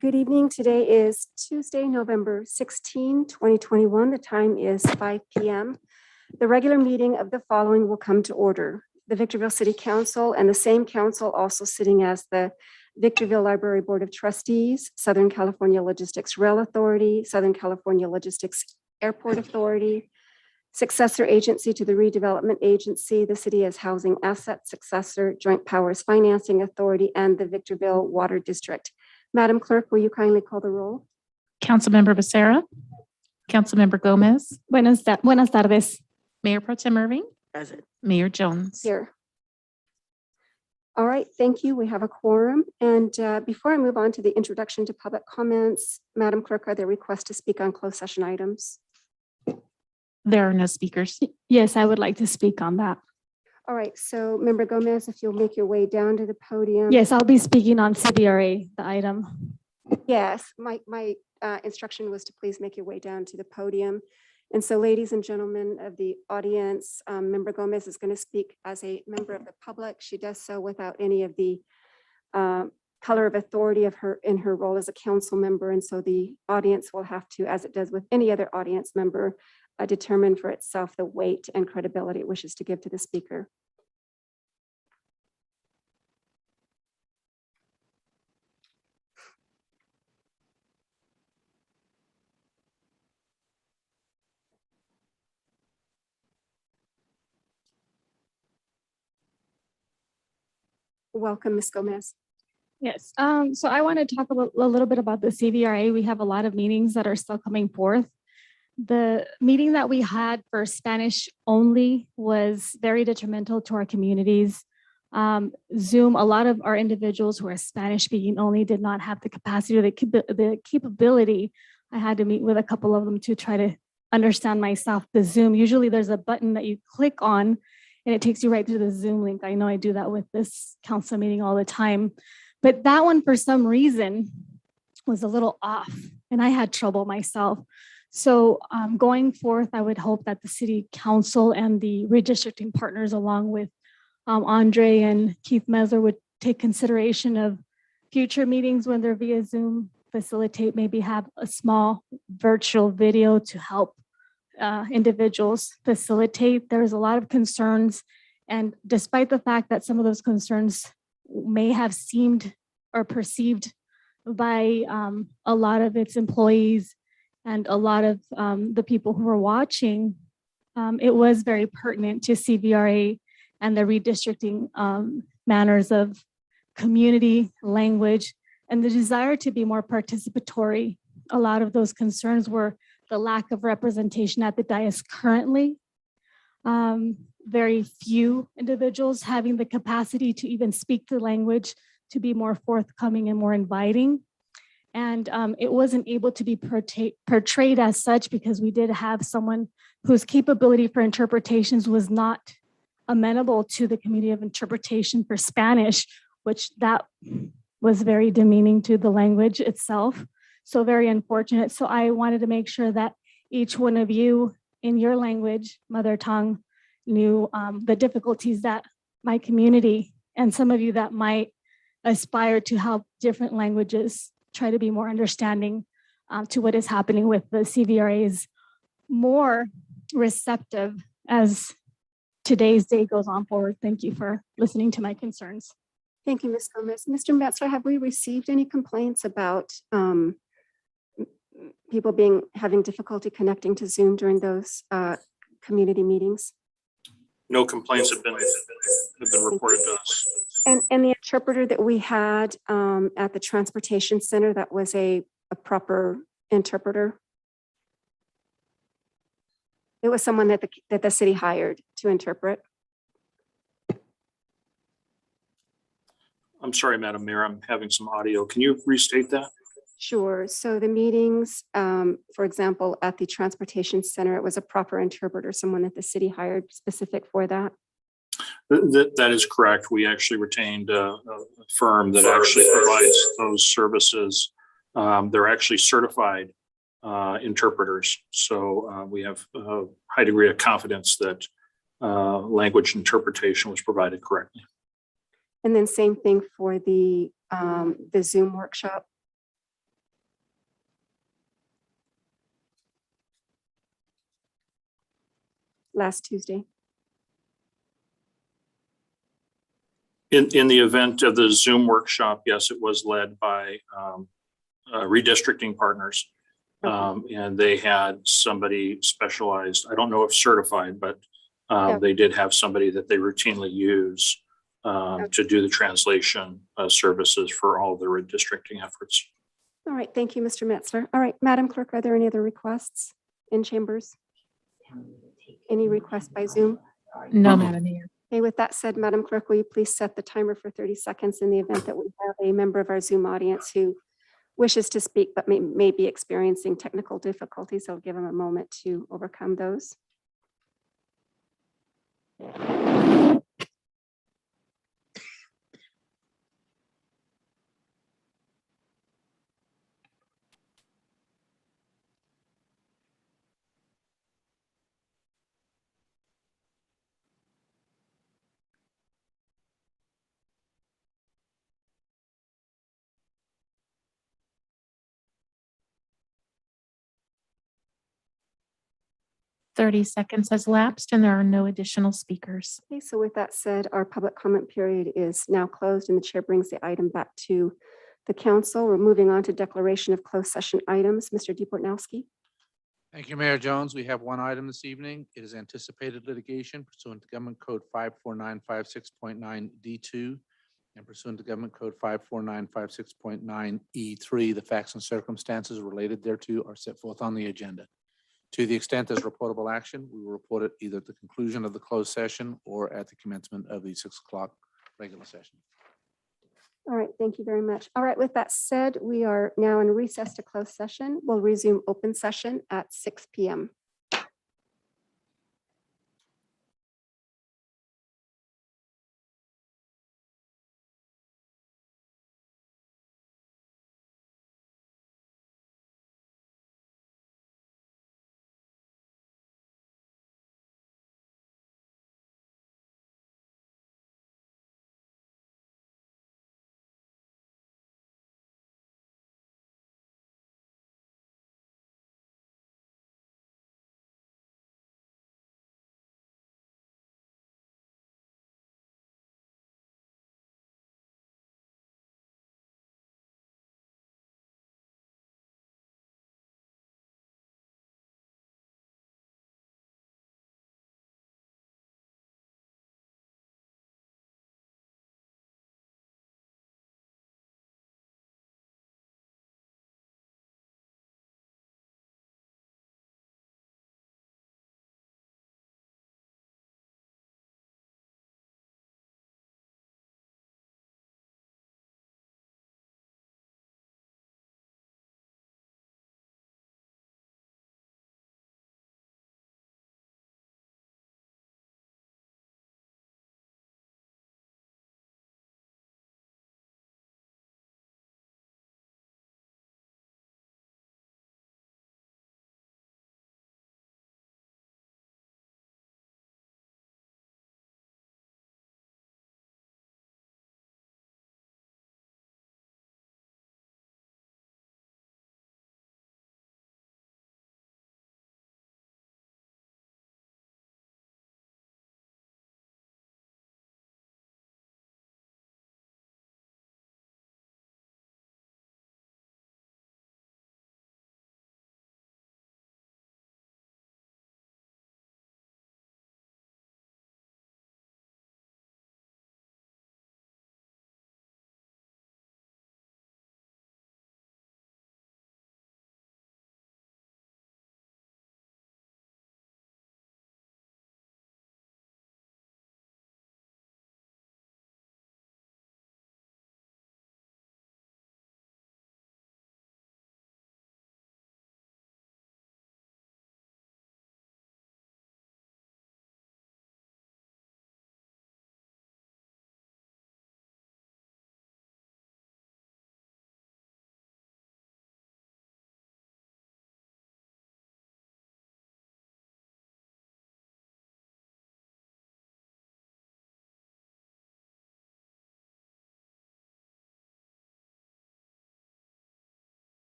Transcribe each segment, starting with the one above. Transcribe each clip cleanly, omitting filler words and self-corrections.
Good evening. Today is Tuesday, November 16, 2021. The time is 5 p.m. The regular meeting of the following will come to order. The Victorville City Council and the same council also sitting as the Victorville Library Board of Trustees, Southern California Logistics Rail Authority, Southern California Logistics Airport Authority, successor agency to the Redevelopment Agency, the City as Housing Asset Successor, Joint Powers Financing Authority, and the Victorville Water District. Madam Clerk, will you kindly call the roll? Councilmember Becerra. Councilmember Gomez. Buenas tardes. Mayor Pro Tem Irving. Present. Mayor Jones. Here. All right, thank you. We have a quorum. And before I move on to the introduction to public comments, Madam Clerk, are there requests to speak on closed session items? There are no speakers. Yes, I would like to speak on that. All right, so Member Gomez, if you'll make your way down to the podium. Yes, I'll be speaking on CBRA, the item. Yes, my instruction was to please make your way down to the podium. And so, ladies and gentlemen of the audience, Member Gomez is going to speak as a member of the public. She does so without any of the color of authority of her in her role as a council member. And so the audience will have to, as it does with any other audience member, determine for itself the weight and credibility it wishes to give to the speaker. Welcome, Ms. Gomez. Yes, so I want to talk a little bit about the CBRA. We have a lot of meetings that are still coming forth. The meeting that we had for Spanish only was very detrimental to our communities. Zoom, a lot of our individuals who are Spanish speaking only did not have the capacity or the capability. I had to meet with a couple of them to try to understand myself. The Zoom, usually there's a button that you click on and it takes you right to the Zoom link. I know I do that with this council meeting all the time, but that one for some reason was a little off and I had trouble myself. So going forth, I would hope that the city council and the redistricting partners, along with Andre and Keith Mesler, would take consideration of future meetings when they're via Zoom, facilitate, maybe have a small virtual video to help individuals facilitate. There's a lot of concerns. And despite the fact that some of those concerns may have seemed or perceived by a lot of its employees and a lot of the people who were watching, it was very pertinent to CVRA and the redistricting manners of community, language, and the desire to be more participatory. A lot of those concerns were the lack of representation at the dais currently. Very few individuals having the capacity to even speak the language, to be more forthcoming and more inviting. And it wasn't able to be portrayed as such because we did have someone whose capability for interpretations was not amenable to the community of interpretation for Spanish, which that was very demeaning to the language itself. So very unfortunate. So I wanted to make sure that each one of you in your language, mother tongue, knew the difficulties that my community and some of you that might aspire to help different languages try to be more understanding to what is happening with the CVRAs, more receptive as today's day goes on forward. Thank you for listening to my concerns. Thank you, Ms. Gomez. Mr. Metzler, have we received any complaints about people having difficulty connecting to Zoom during those community meetings? No complaints have been reported to us. And the interpreter that we had at the transportation center, that was a proper interpreter? It was someone that the city hired to interpret. I'm sorry, Madam Mayor, I'm having some audio. Can you restate that? Sure. So the meetings, for example, at the transportation center, it was a proper interpreter, someone that the city hired specific for that. That is correct. We actually retained a firm that actually provides those services. They're actually certified interpreters. So we have a high degree of confidence that language interpretation was provided correctly. And then same thing for the Zoom workshop. last Tuesday? In the event of the Zoom workshop, yes, it was led by redistricting partners. And they had somebody specialized, I don't know if certified, but they did have somebody that they routinely use to do the translation services for all the redistricting efforts. All right, thank you, Mr. Metzler. All right, Madam Clerk, are there any other requests in chambers? Any requests by Zoom? No, Madam Mayor. Okay, with that said, Madam Clerk, will you please set the timer for 30 seconds in the event that we have a member of our Zoom audience who wishes to speak but may be experiencing technical difficulties. I'll give them a moment to overcome those. Thirty seconds has lapsed and there are no additional speakers. Okay, so with that said, our public comment period is now closed and the chair brings the item back to the council. We're moving on to declaration of closed session items. Mr. DePortnowski. Thank you, Mayor Jones. We have one item this evening. It is anticipated litigation pursuant to Government Code 54956.9 D2 and pursuant to Government Code 54956.9 E3. The facts and circumstances related thereto are set forth on the agenda. To the extent there's reportable action, we will report it either at the conclusion of the closed session or at the commencement of the 6 o'clock regular session. All right, thank you very much. All right, with that said, we are now in recess to closed session. We'll resume open session at 6 p.m.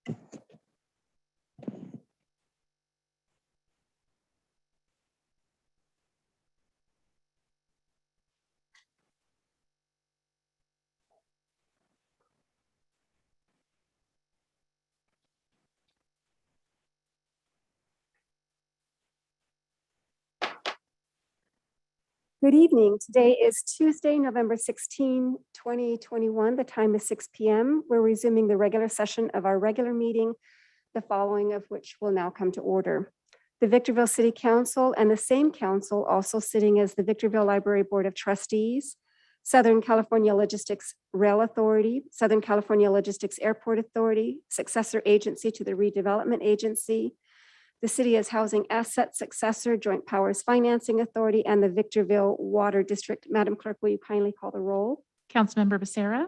Good evening. Today is Tuesday, November 16, 2021. The time is 6 p.m. We're resuming the regular session of our regular meeting, the following of which will now come to order. The Victorville City Council and the same council also sitting as the Victorville Library Board of Trustees, Southern California Logistics Rail Authority, Southern California Logistics Airport Authority, successor agency to the Redevelopment Agency, the City as Housing Asset Successor, Joint Powers Financing Authority, and the Victorville Water District. Madam Clerk, will you kindly call the roll? Councilmember Becerra,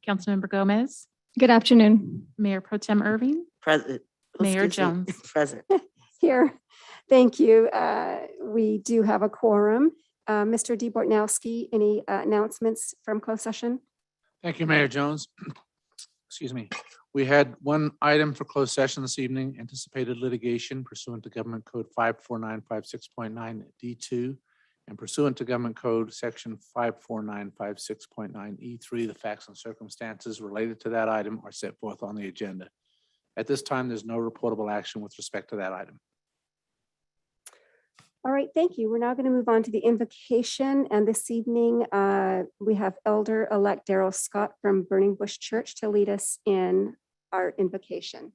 Councilmember Gomez, Good afternoon. Mayor Pro Tem Irving, Present. Mayor Excuse me, Jones. Present. Here. Thank you. We do have a quorum. Mr. DeBortnowski, any announcements from closed session? Thank you, Mayor Jones. Excuse me. We had one item for closed session this evening, anticipated litigation pursuant to Government Code 54956.9 D2 and pursuant to Government Code Section 54956.9 E3. The facts and circumstances related to that item are set forth on the agenda. At this time, there's no reportable action with respect to that item. All right, thank you. We're now going to move on to the invocation. And this evening, we have Elder-elect Darrell Scott from Burning Bush Church to lead us in our invocation.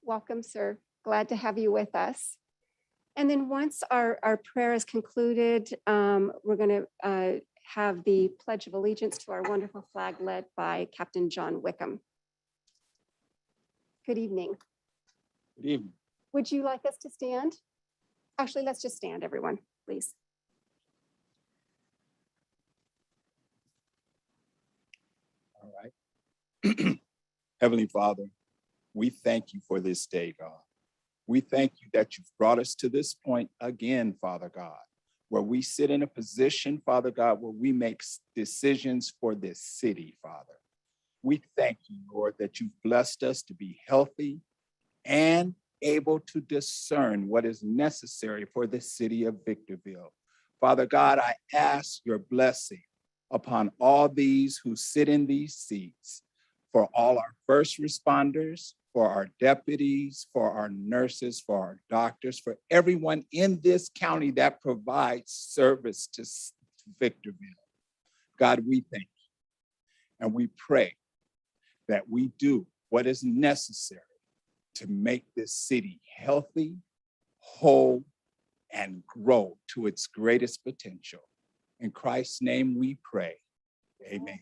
Welcome, sir. Glad to have you with us. And then once our prayer is concluded, we're going to have the Pledge of Allegiance to our wonderful flag led by Captain John Wickham. Good evening. Good evening. Would you like us to stand? Actually, let's just stand, everyone, please. All right. Heavenly Father, we thank you for this day, God. We thank you that you've brought us to this point again, Father God, where we sit in a position, Father God, where we make decisions for this city, Father. We thank you, Lord, that you've blessed us to be healthy and able to discern what is necessary for the city of Victorville. Father God, I ask your blessing upon all these who sit in these seats, for all our first responders, for our deputies, for our nurses, for our doctors, for everyone in this county that provides service to Victorville. God, we thank you and we pray that we do what is necessary to make this city healthy, whole, and grow to its greatest potential. In Christ's name we pray. Amen.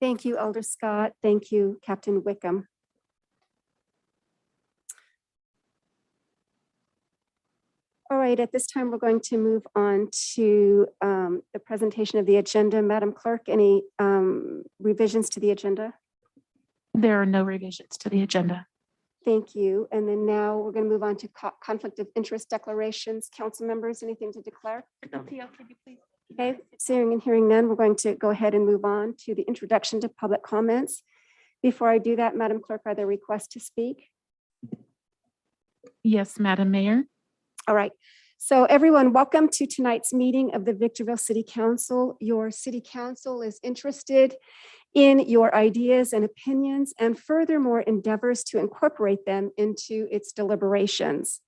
Thank you, Elder Scott. Thank you, Captain Wickham. All right, at this time, we're going to move on to the presentation of the agenda. Madam Clerk, any revisions to the agenda? There are no revisions to the agenda. Thank you. And then now we're going to move on to conflict of interest declarations. Council members, anything to declare? Okay, seeing and hearing none, we're going to go ahead and move on to the introduction to public comments. Before I do that, Madam Clerk, are there requests to speak? Yes, Madam Mayor. All right. So everyone, welcome to tonight's meeting of the Victorville City Council. Your City Council is interested in your ideas and opinions and furthermore endeavors to incorporate them into its deliberations.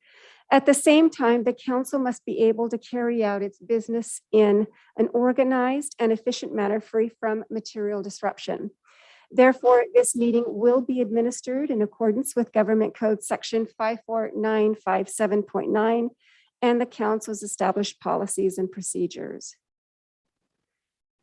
At the same time, the council must be able to carry out its business in an organized and efficient manner free from material disruption. Therefore, this meeting will be administered in accordance with Government Code Section 54957.9 and the council's established policies and procedures.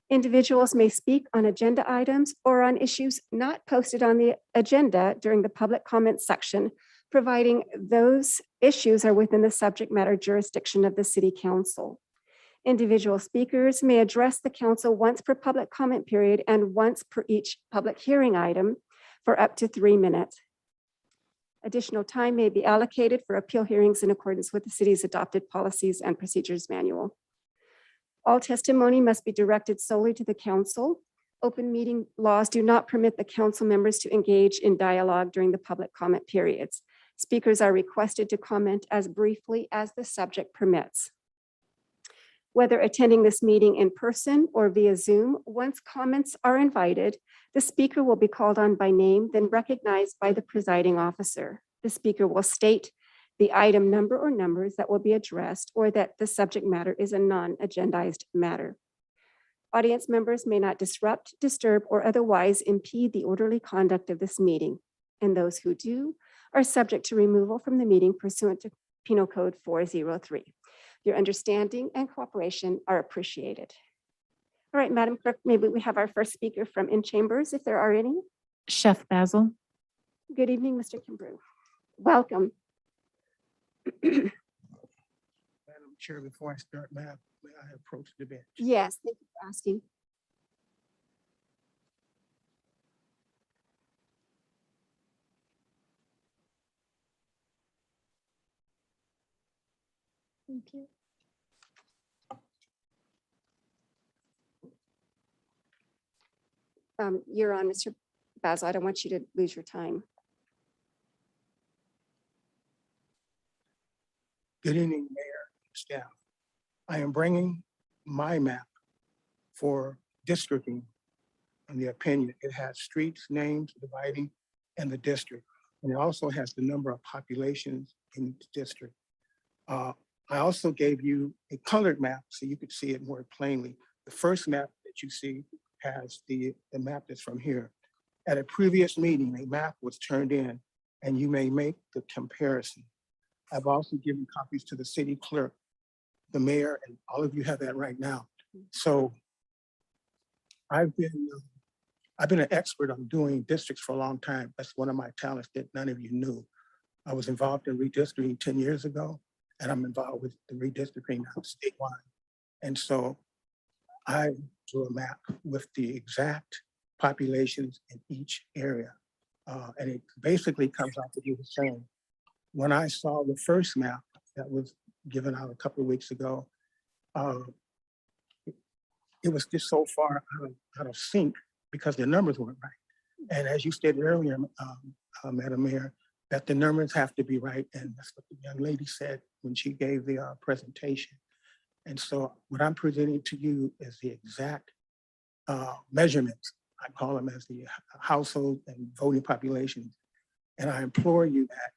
Individuals may speak on agenda items or on issues not posted on the agenda during the public comment section, providing those issues are within the subject matter jurisdiction of the City Council. Individual speakers may address the council once per public comment period and once per each public hearing item for up to 3 minutes. Additional time may be allocated for appeal hearings in accordance with the city's adopted policies and procedures manual. All testimony must be directed solely to the council. Open meeting laws do not permit the council members to engage in dialogue during the public comment periods. Speakers are requested to comment as briefly as the subject permits. Whether attending this meeting in person or via Zoom, once comments are invited, the speaker will be called on by name, then recognized by the presiding officer. The speaker will state the item number or numbers that will be addressed, or that the subject matter is a non-agendized matter. Audience members may not disrupt, disturb, or otherwise impede the orderly conduct of this meeting, and those who do are subject to removal from the meeting pursuant to Penal Code 403. Your understanding and cooperation are appreciated. All right, Madam Clerk, maybe we have our first speaker from in chambers, if there are any. Chef Basil. Good evening, Mr. Kimbrough. Welcome. Madam Chair, before I start, may I approach the bench? Yes, thank you for asking. Thank you. You're on, Mr. Basil. I don't want you to lose your time. Good evening, Mayor and staff. I am bringing my map for districting and the opinion. It has streets, names, dividing, and the district. And it also has the number of populations in each district. I also gave you a colored map so you could see it more plainly. The first map that you see has the map that's from here. At a previous meeting, a map was turned in and you may make the comparison. I've also given copies to the city clerk, the mayor, and all of you have that right now. So I've been an expert on doing districts for a long time. That's one of my talents that none of you knew. I was involved in redistricting 10 years ago, and I'm involved with the redistricting now statewide. And so I drew a map with the exact populations in each area. And it basically comes out to be the same. When I saw the first map that was given out a couple of weeks ago, it was just so far out of sync because the numbers weren't right. And as you stated earlier, Madam Mayor, that the numbers have to be right. And that's what the young lady said when she gave the presentation. And so what I'm presenting to you is the exact measurements. I call them as the household and voting populations. And I implore you that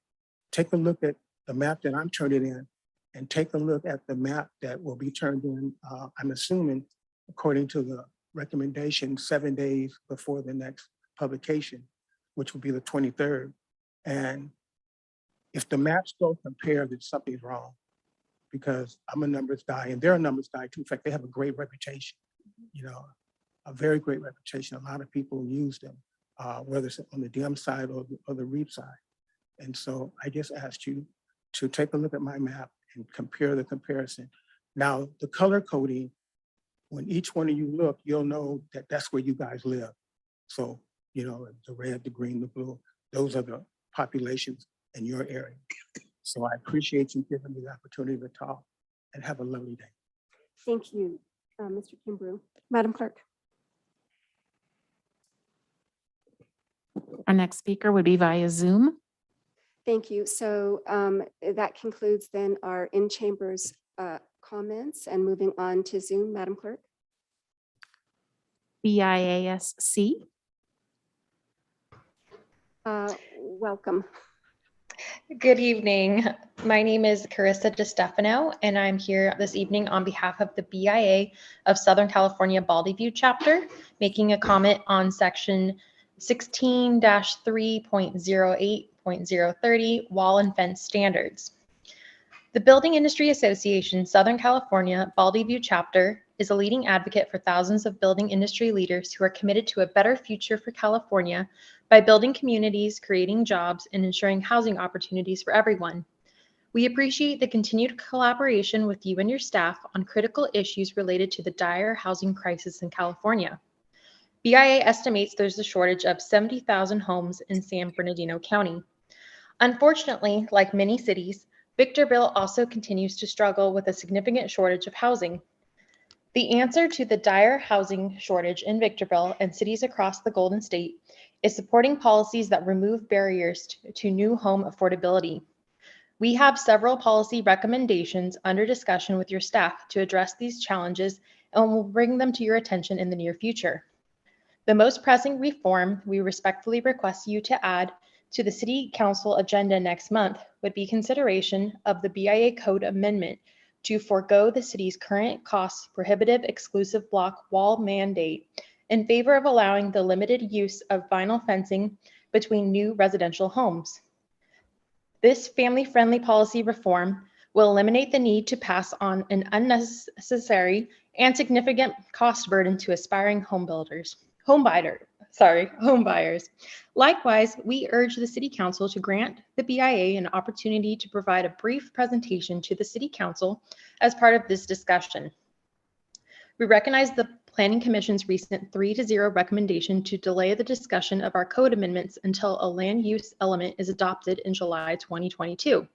take a look at the map that I'm turning in and take a look at the map that will be turned in, I'm assuming, according to the recommendation, 7 days before the next publication, which will be the 23rd. And if the maps don't compare, then something's wrong, because I'm a numbers guy and they're a numbers guy too. In fact, they have a great reputation, you know, a very great reputation. A lot of people use them, whether it's on the DM side or the REAP side. And so I just asked you to take a look at my map and compare the comparison. Now, the color coding, when each one of you look, you'll know that that's where you guys live. So, you know, the red, the green, the blue, those are the populations in your area. So I appreciate you giving me the opportunity to talk, and have a lovely day. Thank you, Mr. Kimbrough. Madam Clerk. Our next speaker would be via Zoom. Thank you. So that concludes then our in-chambers comments, and moving on to Zoom, Madam Clerk. BIASC. Welcome. Good evening. My name is Carissa DeStefano, and I'm here this evening on behalf of the BIA of Southern California Baldy View chapter, making a comment on section 16-3.08.030 wall and fence standards. The Building Industry Association Southern California Baldy View chapter is a leading advocate for thousands of building industry leaders who are committed to a better future for California by building communities, creating jobs, and ensuring housing opportunities for everyone. We appreciate the continued collaboration with you and your staff on critical issues related to the dire housing crisis in California. BIA estimates there's a shortage of 70,000 homes in San Bernardino County. Unfortunately, like many cities, Victorville also continues to struggle with a significant shortage of housing. The answer to the dire housing shortage in Victorville and cities across the Golden State is supporting policies that remove barriers to new home affordability. We have several policy recommendations under discussion with your staff to address these challenges, and we'll bring them to your attention in the near future. The most pressing reform we respectfully request you to add to the City Council agenda next month would be consideration of the BIA Code Amendment to forego the city's current cost prohibitive exclusive block wall mandate in favor of allowing the limited use of vinyl fencing between new residential homes. This family-friendly policy reform will eliminate the need to pass on an unnecessary and significant cost burden to aspiring home buyers. Likewise, we urge the City Council to grant the BIA an opportunity to provide a brief presentation to the City Council as part of this discussion. We recognize the Planning Commission's recent 3-0 recommendation to delay the discussion of our code amendments until a land use element is adopted in July 2022.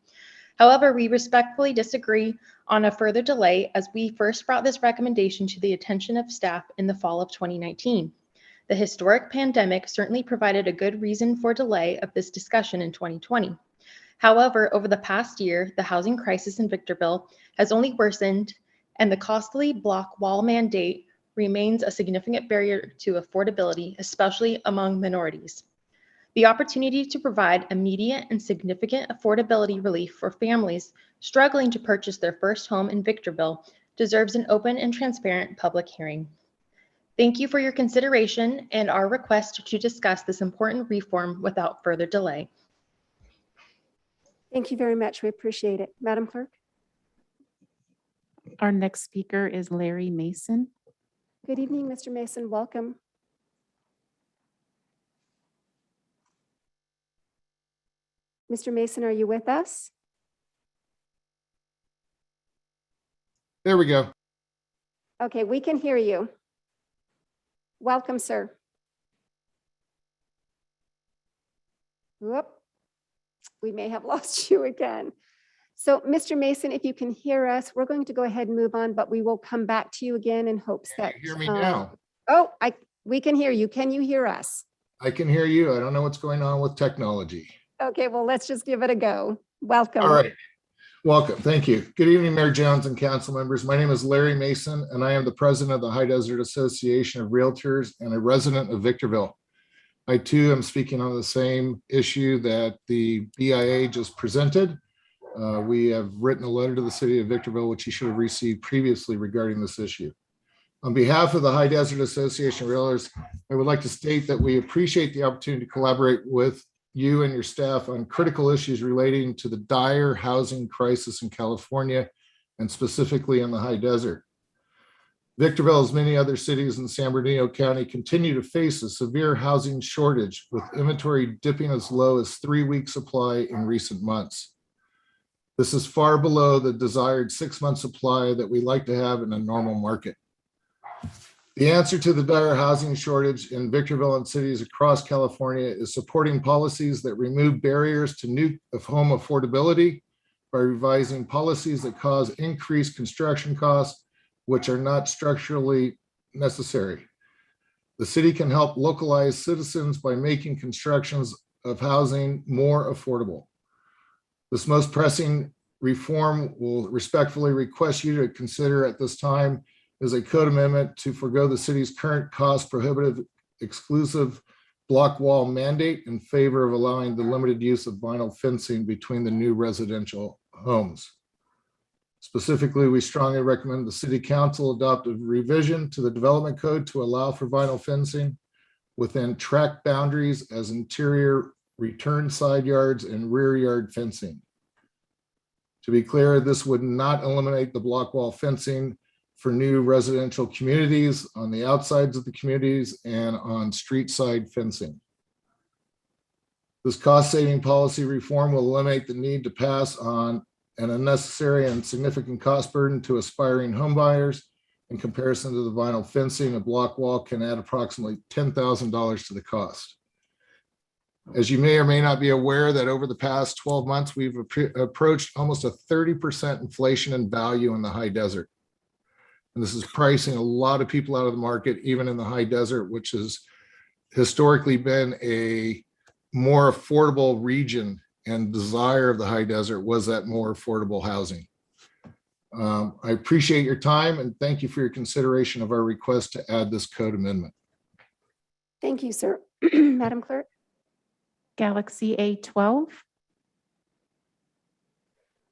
However, we respectfully disagree on a further delay as we first brought this recommendation to the attention of staff in the fall of 2019. The historic pandemic certainly provided a good reason for delay of this discussion in 2020. However, over the past year, the housing crisis in Victorville has only worsened, and the costly block wall mandate remains a significant barrier to affordability, especially among minorities. The opportunity to provide immediate and significant affordability relief for families struggling to purchase their first home in Victorville deserves an open and transparent public hearing. Thank you for your consideration and our request to discuss this important reform without further delay. Thank you very much. We appreciate it. Madam Clerk? Our next speaker is Larry Mason. Good evening, Mr. Mason. Welcome. Mr. Mason, are you with us? There we go. Okay, we can hear you. Welcome, sir. Whoop. We may have lost you again. So, Mr. Mason, if you can hear us, we're going to go ahead and move on, but we will come back to you again in hopes that. Can you hear me now? Oh, we can hear you. Can you hear us? I can hear you. I don't know what's going on with technology. Okay, well, let's just give it a go. Welcome. All right. Welcome. Thank you. Good evening, Mayor Jones and council members. My name is Larry Mason, and I am the president of the High Desert Association of Realtors and a resident of Victorville. I too am speaking on the same issue that the BIA just presented. We have written a letter to the city of Victorville, which you should have received previously regarding this issue. On behalf of the High Desert Association of Realtors, I would like to state that we appreciate the opportunity to collaborate with you and your staff on critical issues relating to the dire housing crisis in California and specifically in the High Desert. Victorville, as many other cities in San Bernardino County, continue to face a severe housing shortage, with inventory dipping as low as 3-week supply in recent months. This is far below the desired 6-month supply that we like to have in a normal market. The answer to the dire housing shortage in Victorville and cities across California is supporting policies that remove barriers to new home affordability by revising policies that cause increased construction costs, which are not structurally necessary. The city can help localize citizens by making constructions of housing more affordable. This most pressing reform will respectfully request you to consider at this time is a code amendment to forego the city's current cost prohibitive exclusive block wall mandate in favor of allowing the limited use of vinyl fencing between the new residential homes. Specifically, we strongly recommend the city council adopt a revision to the development code to allow for vinyl fencing within tract boundaries as interior return side yards and rear yard fencing. To be clear, this would not eliminate the block wall fencing for new residential communities on the outsides of the communities and on street side fencing. This cost-saving policy reform will eliminate the need to pass on an unnecessary and significant cost burden to aspiring homebuyers. In comparison to the vinyl fencing, a block wall can add approximately $10,000 to the cost. As you may or may not be aware, that over the past 12 months, we've approached almost a 30% inflation in value in the high desert. And this is pricing a lot of people out of the market, even in the high desert, which has historically been a more affordable region, and desire of the high desert was that more affordable housing. I appreciate your time and thank you for your consideration of our request to add this code amendment. Thank you, sir. Madam Clerk? Galaxy A12.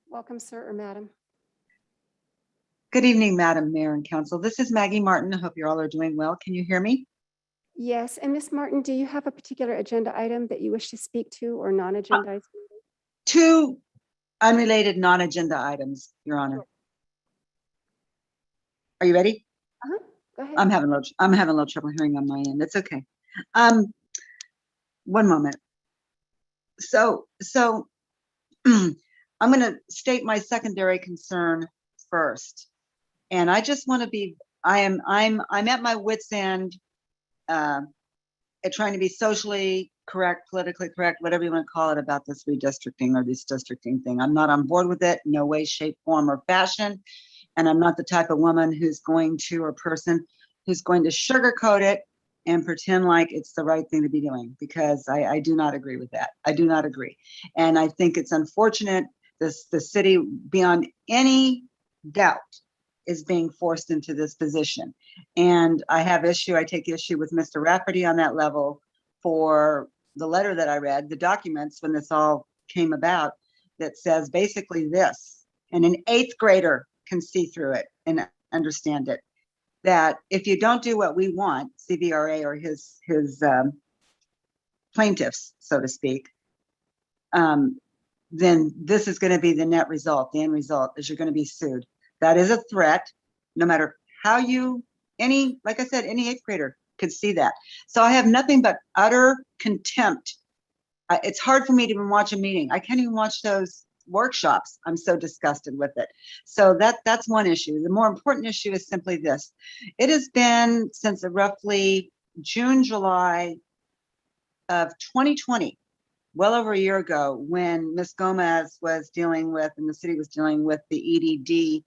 Welcome, sir or madam. Good evening, Madam Mayor and Council. This is Maggie Martin. I hope you all are doing well. Can you hear me? Yes, and Ms. Martin, do you have a particular agenda item that you wish to speak to or non-agenda item? Two unrelated non-agenda items, Your Honor. Sure. Are you ready? Go ahead. I'm having a little trouble hearing on my end. It's okay. One moment. So I'm going to state my secondary concern first. And I just want to be, I'm at my wit's end at trying to be socially correct, politically correct, whatever you want to call it, about this redistricting or this districting thing. I'm not on board with it, no way, shape, form, or fashion. And I'm not the type of woman who's going to, or person who's going to sugarcoat it and pretend like it's the right thing to be doing, because I do not agree with that. I do not agree. And I think it's unfortunate the city, beyond any doubt, is being forced into this position. And I take issue with Mr. Rafferty on that level for the letter that I read, the documents when this all came about, that says basically this, and an 8th grader can see through it and understand it, that if you don't do what we want, CVRA or his plaintiffs, so to speak, then this is going to be the net result. The end result is you're going to be sued. That is a threat, no matter how like I said, any 8th grader could see that. So I have nothing but utter contempt. It's hard for me to even watch a meeting. I can't even watch those workshops. I'm so disgusted with it. So that's one issue. The more important issue is simply this. It has been since roughly June, July of 2020, well over a year ago, when Ms. Gomez was dealing with, and the city was dealing with, the EDD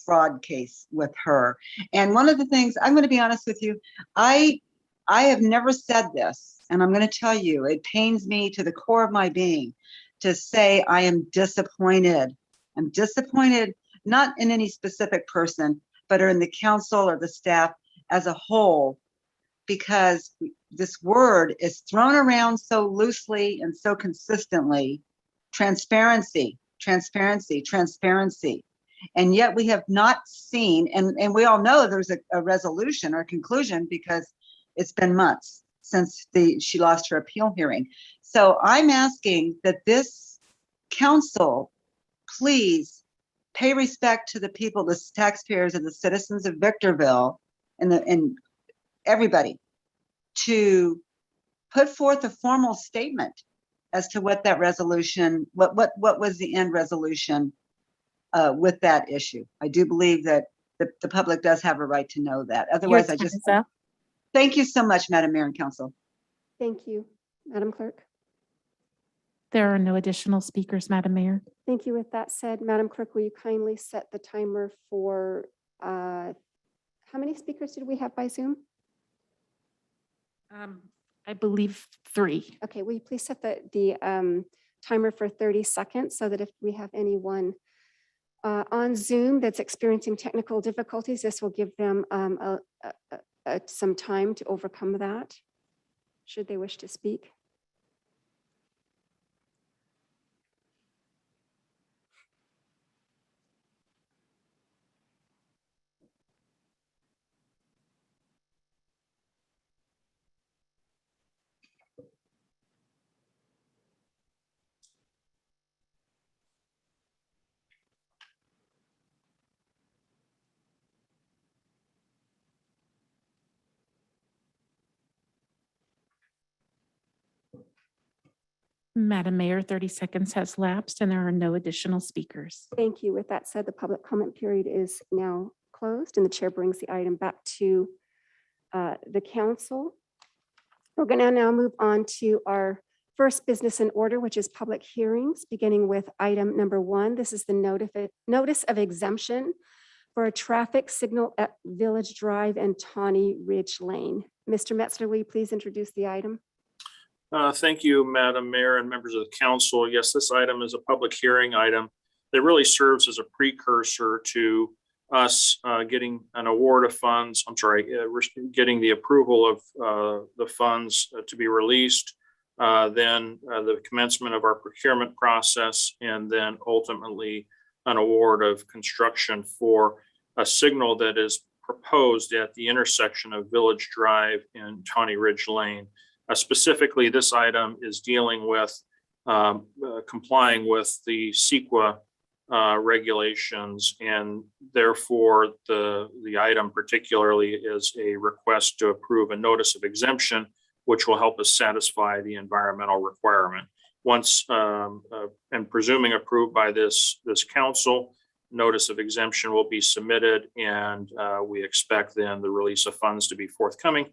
fraud case with her. And one of the things, I'm going to be honest with you, I have never said this, and I'm going to tell you, it pains me to the core of my being to say I am disappointed. I'm disappointed, not in any specific person, but in the council or the staff as a whole, because this word is thrown around so loosely and so consistently. Transparency, transparency, transparency. And yet we have not seen, and we all know there's a resolution or conclusion, because it's been months since she lost her appeal hearing. So I'm asking that this council please pay respect to the people, the taxpayers and the citizens of Victorville, and everybody, to put forth a formal statement as to what that resolution, what was the end resolution with that issue. I do believe that the public does have a right to know that. Otherwise, I just thank you so much, Madam Mayor and Council. Thank you, Madam Clerk. There are no additional speakers, Madam Mayor. Thank you. With that said, Madam Clerk, will you kindly set the timer for, how many speakers did we have by Zoom? I believe 3. Okay, will you please set the timer for 30 seconds so that if we have anyone on Zoom that's experiencing technical difficulties, this will give them some time to overcome that, should they wish to speak. Madam Mayor, 30 seconds has lapsed and there are no additional speakers. Thank you. With that said, the public comment period is now closed and the chair brings the item back to the council. We're going to now move on to our first business in order, which is public hearings, beginning with item number 1. This is the notice of exemption for a traffic signal at Village Drive and Tawny Ridge Lane. Mr. Metzler, will you please introduce the item? Thank you, Madam Mayor and members of the council. Yes, this item is a public hearing item that really serves as a precursor to us getting an award of funds. Getting the approval of the funds to be released, then the commencement of our procurement process, and then ultimately an award of construction for a signal that is proposed at the intersection of Village Drive and Tawny Ridge Lane. Specifically, this item is dealing with complying with the CEQA regulations, and therefore the item particularly is a request to approve a notice of exemption, which will help us satisfy the environmental requirement. Once and presuming approved by this council, notice of exemption will be submitted, and we expect then the release of funds to be forthcoming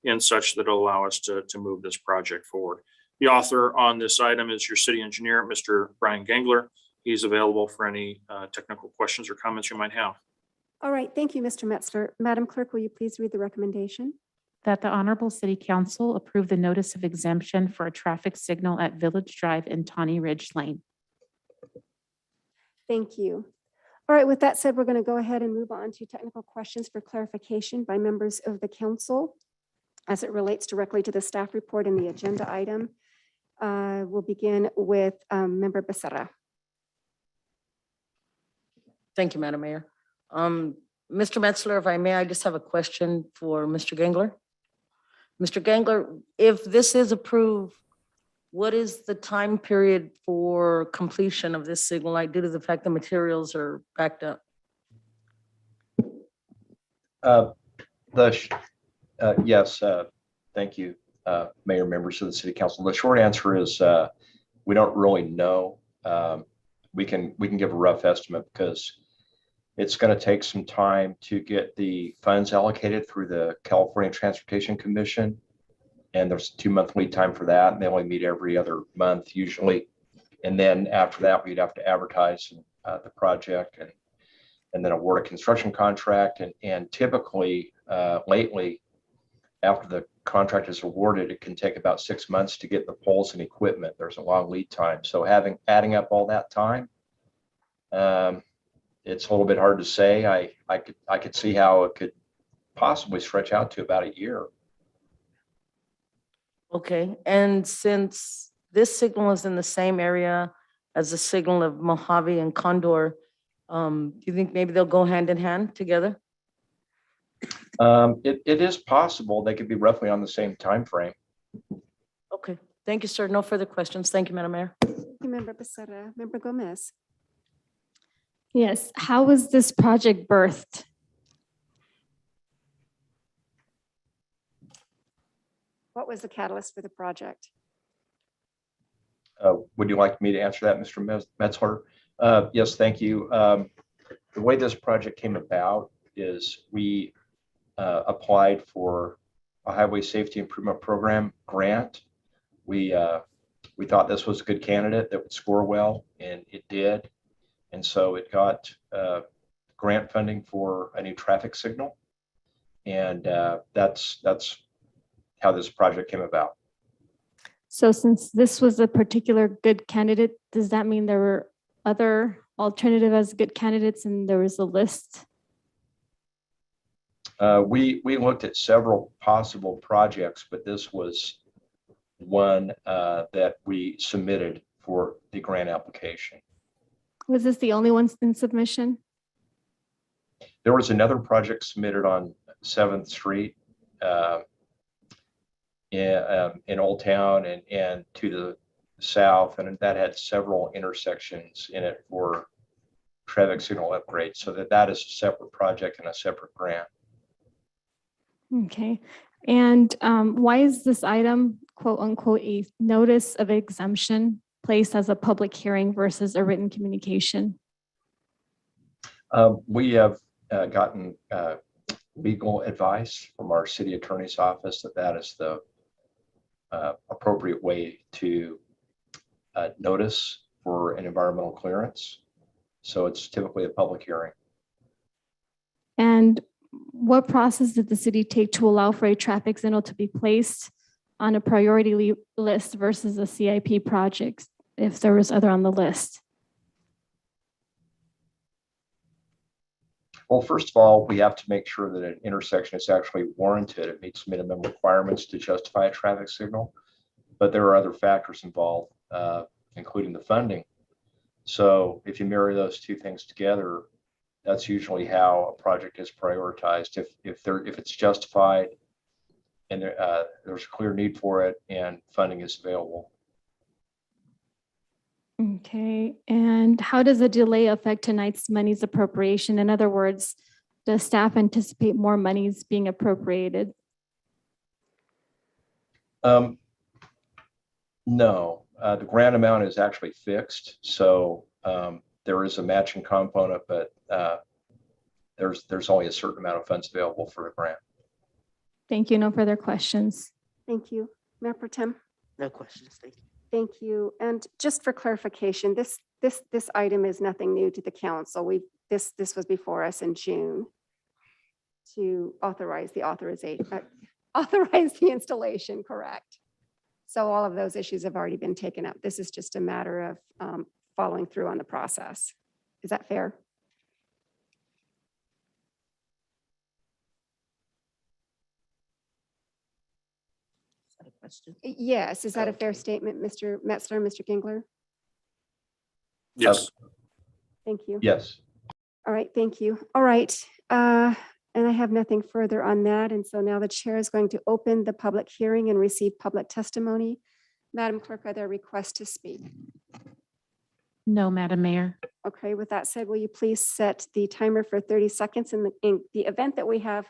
in such that it'll allow us to move this project forward. The author on this item is your city engineer, Mr. Brian Gangler. He's available for any technical questions or comments you might have. All right, thank you, Mr. Metzler. Madam Clerk, will you please read the recommendation? That the Honorable City Council approve the notice of exemption for a traffic signal at Village Drive and Tawny Ridge Lane. Thank you. All right, with that said, we're going to go ahead and move on to technical questions for clarification by members of the council as it relates directly to the staff report and the agenda item. We'll begin with Member Becerra. Thank you, Madam Mayor. Mr. Metzler, if I may, I just have a question for Mr. Gangler. Mr. Gangler, if this is approved, what is the time period for completion of this signal light due to the fact the materials are backed up? Yes, thank you, Mayor, members of the City Council. The short answer is we don't really know. We can give a rough estimate because it's going to take some time to get the funds allocated through the California Transportation Commission. And there's a 2-month lead time for that. And they only meet every other month usually. And then after that, we'd have to advertise the project and then award a construction contract. And typically, lately, after the contract is awarded, it can take about 6 months to get the poles and equipment. There's a long lead time. So adding up all that time, it's a little bit hard to say. I could see how it could possibly stretch out to about a year. Okay, and since this signal is in the same area as the signal of Mojave and Condor, do you think maybe they'll go hand in hand together? It is possible they could be roughly on the same time frame. Okay, thank you, sir. No further questions. Thank you, Madam Mayor. Thank you, Member Becerra. Member Gomez. Yes, how was this project birthed? What was the catalyst for the project? Would you like me to answer that, Mr. Metzler? Yes, thank you. The way this project came about is we applied for a Highway Safety Improvement Program grant. We thought this was a good candidate that would score well, and it did. And so it got grant funding for a new traffic signal. And that's how this project came about. So since this was a particular good candidate, does that mean there were other alternative as good candidates and there was a list? We looked at several possible projects, but this was one that we submitted for the grant application. Was this the only one in submission? There was another project submitted on 7th Street in Old Town and to the south, and that had several intersections in it for traffic signal upgrades, so that is a separate project and a separate grant. Okay. And why is this item, quote unquote, a notice of exemption placed as a public hearing versus a written communication? We have gotten legal advice from our city attorney's office that that is the appropriate way to notice for an environmental clearance. So it's typically a public hearing. And what process did the city take to allow for a traffic signal to be placed on a priority list versus a CIP project if there was other on the list? Well, first of all, we have to make sure that an intersection is actually warranted. It meets minimum requirements to justify a traffic signal. But there are other factors involved, including the funding. So if you marry those two things together, that's usually how a project is prioritized. If it's justified and there's a clear need for it and funding is available. Okay, and how does a delay affect tonight's monies appropriation? In other words, does staff anticipate more monies being appropriated? No, the grant amount is actually fixed. So there is a matching component, but there's only a certain amount of funds available for the grant. Thank you. No further questions. Thank you. Mayor Pro Tem. No questions. Thank you. Thank you. And just for clarification, this item is nothing new to the council. This was before us in June to authorize the installation, correct? So all of those issues have already been taken up. This is just a matter of following through on the process. Is that fair? Is that a question? Yes. Is that a fair Okay. statement, Mr. Metzler, Mr. Gingler? Yes. Thank you. Yes. All right, thank you. All right, and I have nothing further on that. And so now the chair is going to open the public hearing and receive public testimony. Madam Clerk, are there requests to speak? No, Madam Mayor. Okay, with that said, will you please set the timer for 30 seconds in the event that we have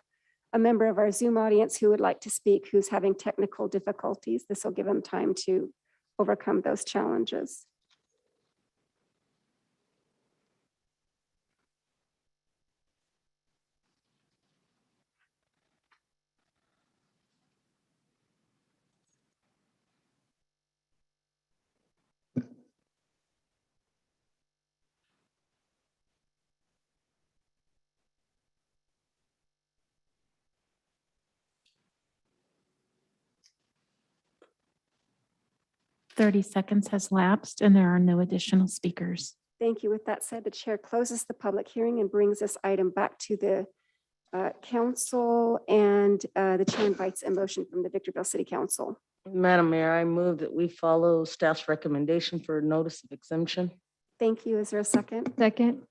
a member of our Zoom audience who would like to speak, who's having technical difficulties. This will give them time to overcome those challenges. Thirty seconds has lapsed and there are no additional speakers. Thank you. With that said, the chair closes the public hearing and brings this item back to the council, and the chair invites a motion from the Victorville City Council. Madam Mayor, I move that we follow staff's recommendation for notice of exemption. Thank you. Is there a second? Second.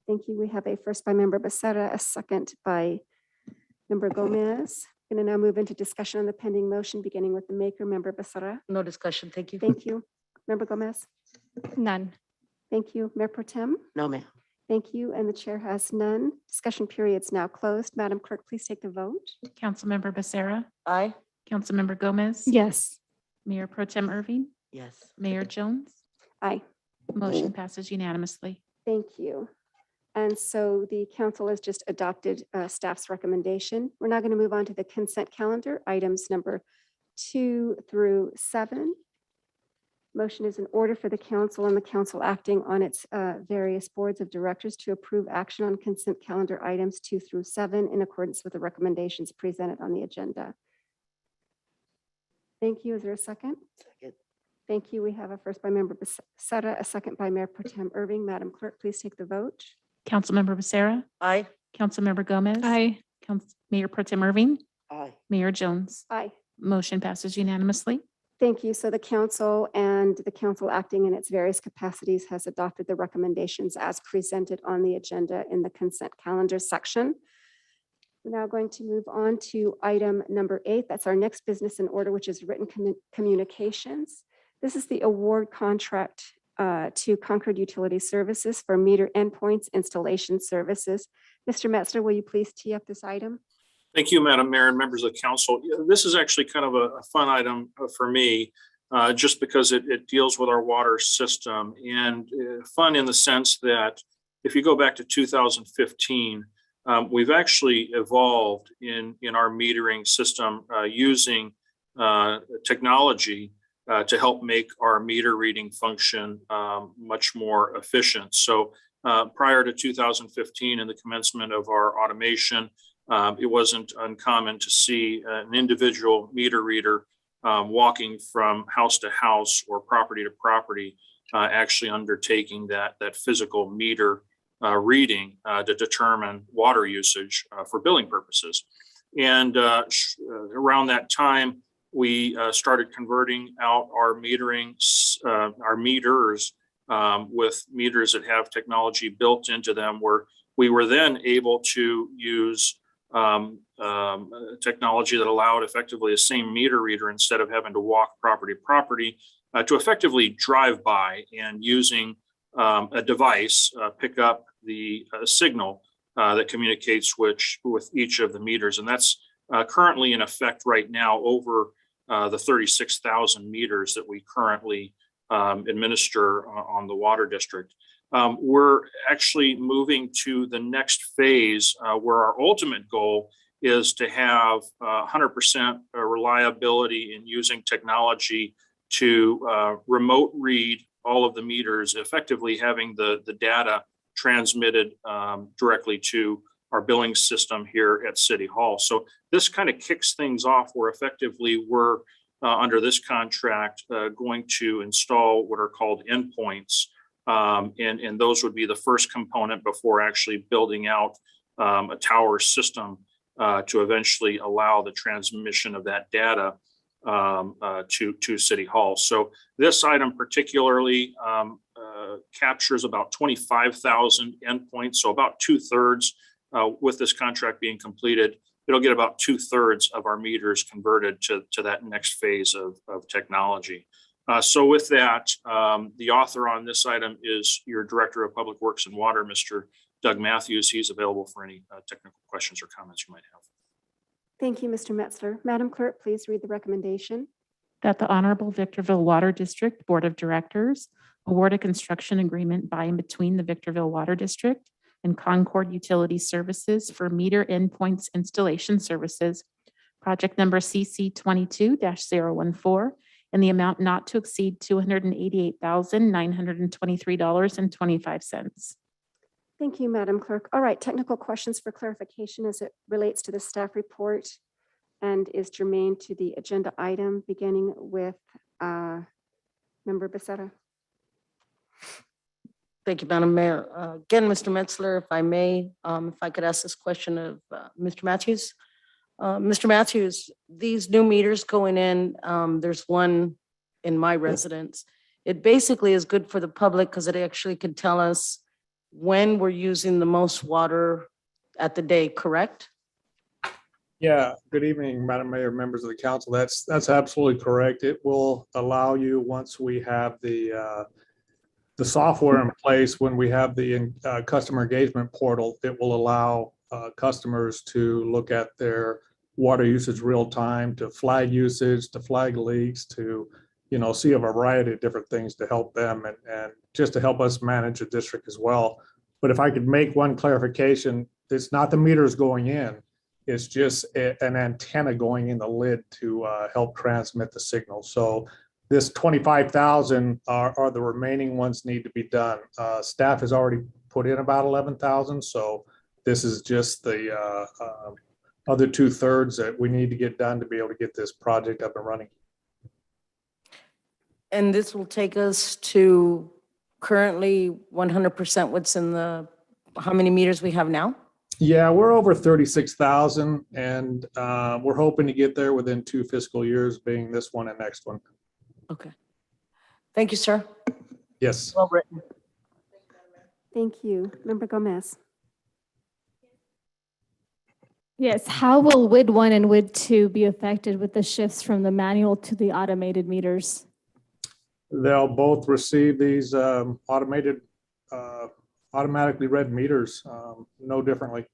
Thank you. We have a first by member Becerra, a second by member Gomez. Going to now move into discussion on the pending motion, beginning with the maker, member Becerra. No discussion. Thank you. Thank you. Member Gomez. None. Thank you. Mayor Pro Tem. No, ma'am. Thank you. And the chair has none. Discussion period's now closed. Madam Clerk, please take the vote. Councilmember Becerra, Aye. Councilmember Gomez. Yes. Mayor Pro Tem Irving, Yes. Mayor Jones. Aye. Motion passes unanimously. Thank you. And so the council has just adopted staff's recommendation. We're now going to move on to the consent calendar, items number 2 through 7. Motion is in order for the council and the council acting on its various boards of directors to approve action on consent calendar items 2 through 7 in accordance with the recommendations presented on the agenda. Thank you. Is there a second? Second. Thank you. We have a first by member Becerra, a second by Mayor Pro Tem Irving. Madam Clerk, please take the vote. Councilmember Becerra, Aye. Councilmember Gomez. Aye. Mayor Pro Tem Irving, Aye. Mayor Jones. Aye. Motion passes unanimously. Thank you. So the council and the council acting in its various capacities has adopted the recommendations as presented on the agenda in the consent calendar section. We're now going to move on to item number 8. That's our next business in order, which is written communications. This is the award contract to Concord Utility Services for meter endpoints installation services. Mr. Metzler, will you please tee up this item? Thank you, Madam Mayor and members of the council. This is actually kind of a fun item for me, just because it deals with our water system, and fun in the sense that if you go back to 2015, we've actually evolved in our metering system using technology to help make our meter reading function much more efficient. So prior to 2015 and the commencement of our automation, it wasn't uncommon to see an individual meter reader walking from house to house or property to property, actually undertaking that physical meter reading to determine water usage for billing purposes. And around that time, we started converting out our our meters with meters that have technology built into them, where we were then able to use technology that allowed effectively the same meter reader, instead of having to walk property to property, to effectively drive by and using a device pick up the signal that communicates with each of the meters. And that's currently in effect right now over the 36,000 meters that we currently administer on the water district. We're actually moving to the next phase where our ultimate goal is to have 100% reliability in using technology to remote read all of the meters, effectively having the data transmitted directly to our billing system here at City Hall. So this kind of kicks things off where effectively we're under this contract going to install what are called endpoints. And those would be the first component before actually building out a tower system to eventually allow the transmission of that data to City Hall. So this item particularly captures about 25,000 endpoints, so about 2/3 with this contract being completed. It'll get about 2/3 of our meters converted to that next phase of technology. So with that, the author on this item is your Director of Public Works and Water, Mr. Doug Matthews. He's available for any technical questions or comments you might have. Thank you, Mr. Metzler. Madam Clerk, please read the recommendation. That the Honorable Victorville Water District Board of Directors award a construction agreement by and between the Victorville Water District and Concord Utility Services for meter endpoints installation services, project number CC 22-014, in the amount not to exceed $288,923.25. Thank you, Madam Clerk. All right, technical questions for clarification as it relates to the staff report and is germane to the agenda item, beginning with Member Becerra. Thank you, Madam Mayor. Again, Mr. Metzler, if I may, if I could ask this question of Mr. Matthews. Mr. Matthews, these new meters going in, there's one in my residence. It basically is good for the public because it actually can tell us when we're using the most water at the day, correct? Yeah, good evening, Madam Mayor, members of the council. That's absolutely correct. It will allow you, once we have the software in place, when we have the customer engagement portal, it will allow customers to look at their water usage real time, to flag usage, to flag leaks, to see a variety of different things to help them and just to help us manage the district as well. But if I could make one clarification, it's not the meters going in, it's just an antenna going in the lid to help transmit the signal. So this 25,000 are the remaining ones need to be done. Staff has already put in about 11,000. So this is just the other 2/3 that we need to get done to be able to get this project up and running. And this will take us to currently 100% what's in how many meters we have now? Yeah, we're over 36,000 and we're hoping to get there within 2 fiscal years, being this one and next one. Okay. Thank you, sir. Yes. Well written. Thank you. Member Gomez. Yes, how will WID 1 and WID 2 be affected with the shifts from the manual to the automated meters? They'll both receive these automatically read meters, no differently.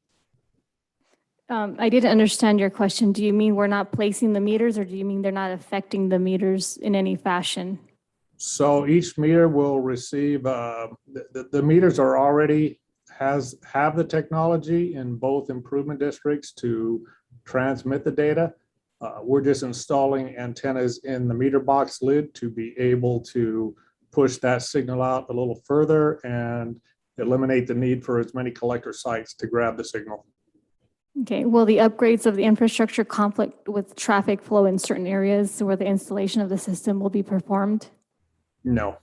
I didn't understand your question. Do you mean we're not placing the meters, or do you mean they're not affecting the meters in any fashion? So each meter will receive, the meters are already have the technology in both improvement districts to transmit the data. We're just installing antennas in the meter box lid to be able to push that signal out a little further and eliminate the need for as many collector sites to grab the signal. Okay, will the upgrades of the infrastructure conflict with traffic flow in certain areas where the installation of the system will be performed? No.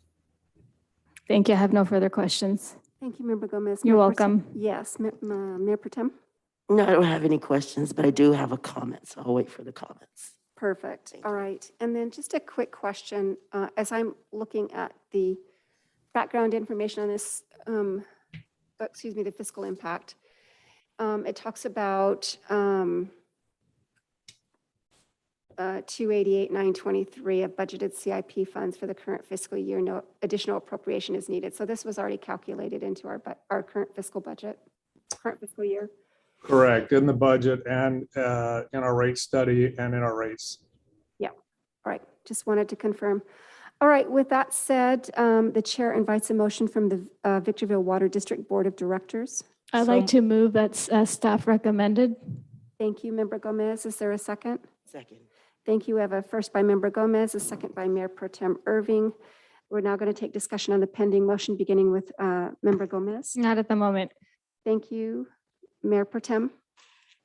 Thank you. I have no further questions. Thank you, Member Gomez. You're Mayor Pro Tem- welcome. Yes, Mayor Pro Tem? No, I don't have any questions, but I do have a comment, so I'll wait for the comments. Perfect. Thank All you. right. And then just a quick question. As I'm looking at the background information on this, the fiscal impact, it talks about 288,923 of budgeted CIP funds for the current fiscal year. No additional appropriation is needed. So this was already calculated into our current fiscal budget, current fiscal year. Correct, in the budget and in our rate study and in our rates. Yeah. All right. Just wanted to confirm. All right. With that said, the chair invites a motion from the Victorville Water District Board of Directors. I'd like to move that staff recommended. Thank you, Member Gomez. Is there a second? Second. Thank you. We have a first by Member Gomez, a second by Mayor Pro Tem Irving. We're now going to take discussion on the pending motion, beginning with Member Gomez. Not at the moment. Thank you, Mayor Pro Tem.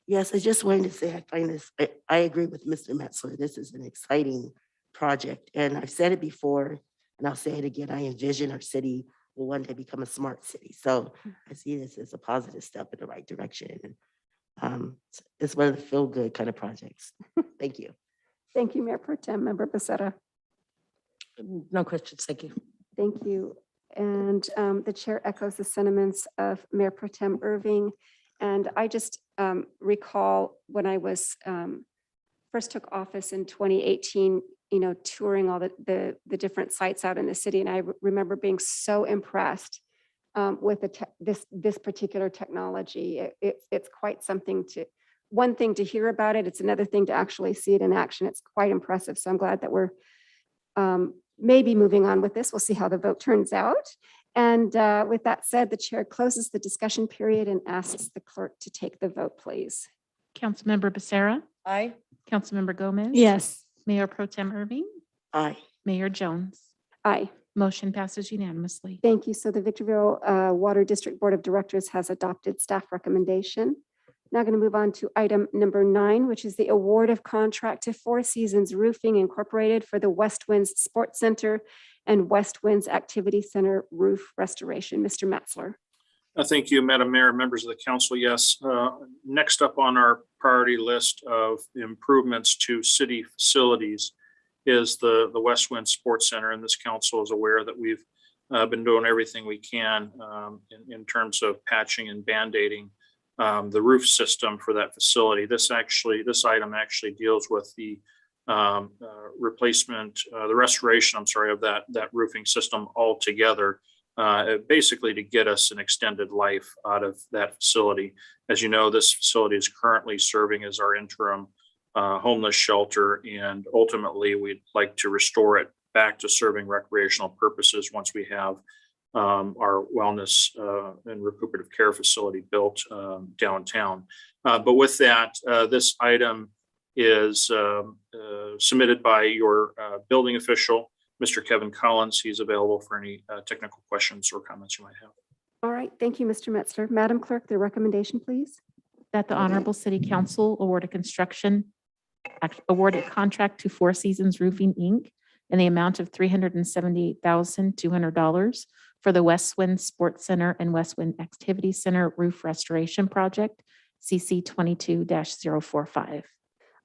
Yes, I just wanted to say I find this, I agree with Mr. Metzler. This is an exciting project. And I've said it before, and I'll say it again. I envision our city will one day become a smart city. So I see this as a positive step in the right direction. And it's one of the feel-good kind of projects. Thank you. Thank you, Mayor Pro Tem. Member Becerra. No questions, thank you. Thank you. And the chair echoes the sentiments of Mayor Pro Tem Irving. And I just recall when I was first took office in 2018, touring all the different sites out in the city. And I remember being so impressed with this particular technology. It's quite something one thing to hear about it. It's another thing to actually see it in action. It's quite impressive. So I'm glad that we're maybe moving on with this. We'll see how the vote turns out. And with that said, the chair closes the discussion period and asks the clerk to take the vote, please. Councilmember Becerra, Aye. Councilmember Gomez. Yes. Mayor Pro Tem Irving, Aye. Mayor Jones. Aye. Motion passes unanimously. Thank you. So the Victorville Water District Board of Directors has adopted staff recommendation. Now going to move on to item number 9, which is the award of contract to Four Seasons Roofing Incorporated for the West Winds Sports Center and West Winds Activity Center roof restoration. Mr. Metzler. Thank you, Madam Mayor, members of the council. Yes, next up on our priority list of improvements to city facilities is the West Wind Sports Center. And this council is aware that we've been doing everything we can in terms of patching and band-aiding the roof system for that facility. This item actually deals with the restoration, of that roofing system altogether, basically to get us an extended life out of that facility. As you know, this facility is currently serving as our interim homeless shelter, and ultimately we'd like to restore it back to serving recreational purposes once we have our wellness and recuperative care facility built downtown. But with that, this item is submitted by your building official, Mr. Kevin Collins. He's available for any technical questions or comments you might have. All right. Thank you, Mr. Metzler. Madam Clerk, the recommendation, please. That the Honorable City Council award a contract to Four Seasons Roofing, Inc. in the amount of $378,200 for the West Wind Sports Center and West Wind Activity Center roof restoration project, CC 22-045.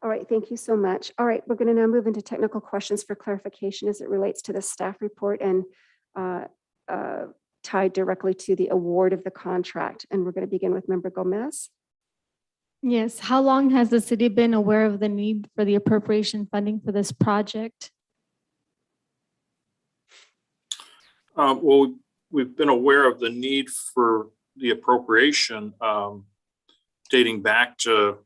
All right. Thank you so much. All right. We're going to now move into technical questions for clarification as it relates to the staff report and tied directly to the award of the contract. And we're going to begin with Member Gomez. Yes. How long has the city been aware of the need for the appropriation funding for this project? Well, we've been aware of the need for the appropriation dating back to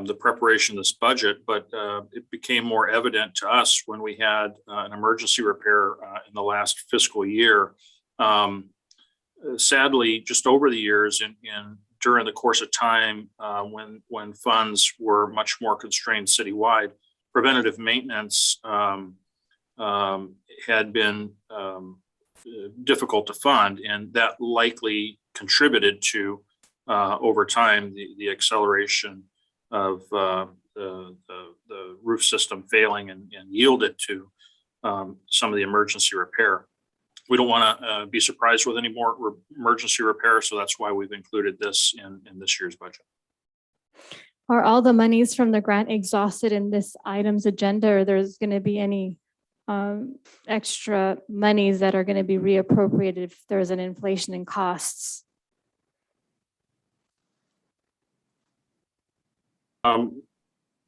the preparation of this budget, but it became more evident to us when we had an emergency repair in the last fiscal year. Sadly, just over the years and during the course of time, when funds were much more constrained citywide, preventative maintenance had been difficult to fund, and that likely contributed to over time the acceleration of the roof system failing and yielded to some of the emergency repair. We don't want to be surprised with any more emergency repair, so that's why we've included this in this year's budget. Are all the monies from the grant exhausted in this item's agenda, or there's going to be any extra monies that are going to be reappropriated if there's an inflation in costs?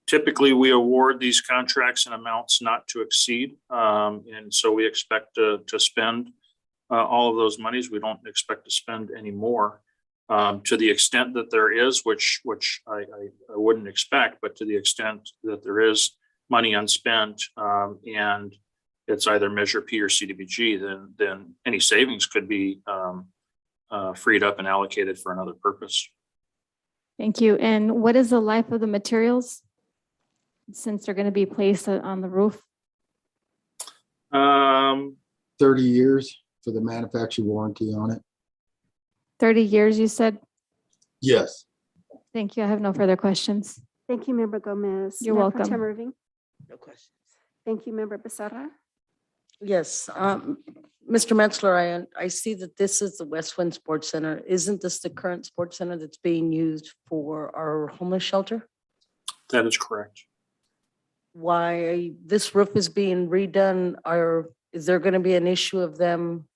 Typically, we award these contracts in amounts not to exceed. And so we expect to spend all of those monies. We don't expect to spend any more to the extent that there is, which I wouldn't expect, but to the extent that there is money unspent and it's either Measure P or CDBG, then any savings could be freed up and allocated for another purpose. Thank you. And what is the life of the materials, since they're going to be placed on the roof? 30 years for the manufacturer warranty on it. 30 years, you said? Yes. Thank you. I have no further questions. Thank you, Member Gomez. You're Mayor Pro welcome. Tem Irving. No questions. Thank you, Member Becerra. Yes, Mr. Metzler, I see that this is the West Wind Sports Center. Isn't this the current sports center that's being used for our homeless shelter? That is correct. Why this roof is being redone, is there going to be an issue of them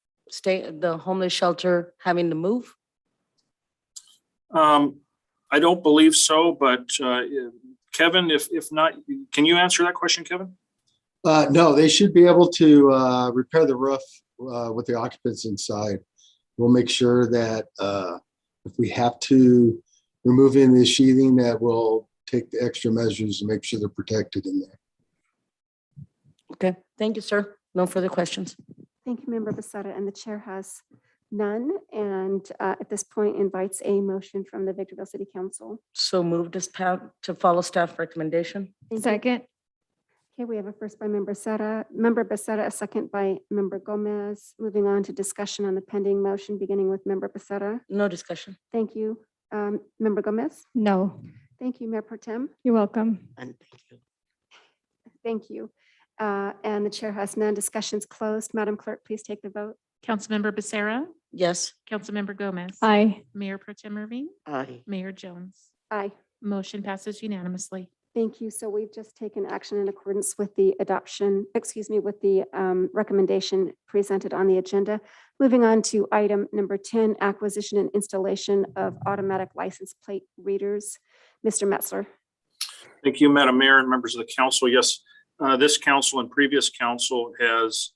the homeless shelter having to move? I don't believe so, but Kevin, if not, can you answer that question, Kevin? No, they should be able to repair the roof with the occupants inside. We'll make sure that if we have to remove any of the sheathing, that we'll take the extra measures to make sure they're protected in there. Okay, thank you, sir. No further questions. Thank you, Member Becerra, and the chair has none. And at this point invites a motion from the Victorville City Council. So moved as to follow staff recommendation. Thank you. Second. Okay, we have a first by Member Becerra, a second by Member Gomez. Moving on to discussion on the pending motion, beginning with Member Becerra. No discussion. Thank you. Member Gomez. No. Thank you, Mayor Pro Tem. You're welcome. And thank you. Thank you. And the chair has none. Discussions closed. Madam Clerk, please take the vote. Councilmember Becerra, Yes. Councilmember Gomez. Aye. Mayor Pro Tem Irving, Aye. Mayor Jones. Aye. Motion passes unanimously. Thank you. So we've just taken action in accordance with the with the recommendation presented on the agenda. Moving on to item number 10, acquisition and installation of automatic license plate readers. Mr. Metzler. Thank you, Madam Mayor and members of the council. Yes, this council and previous council has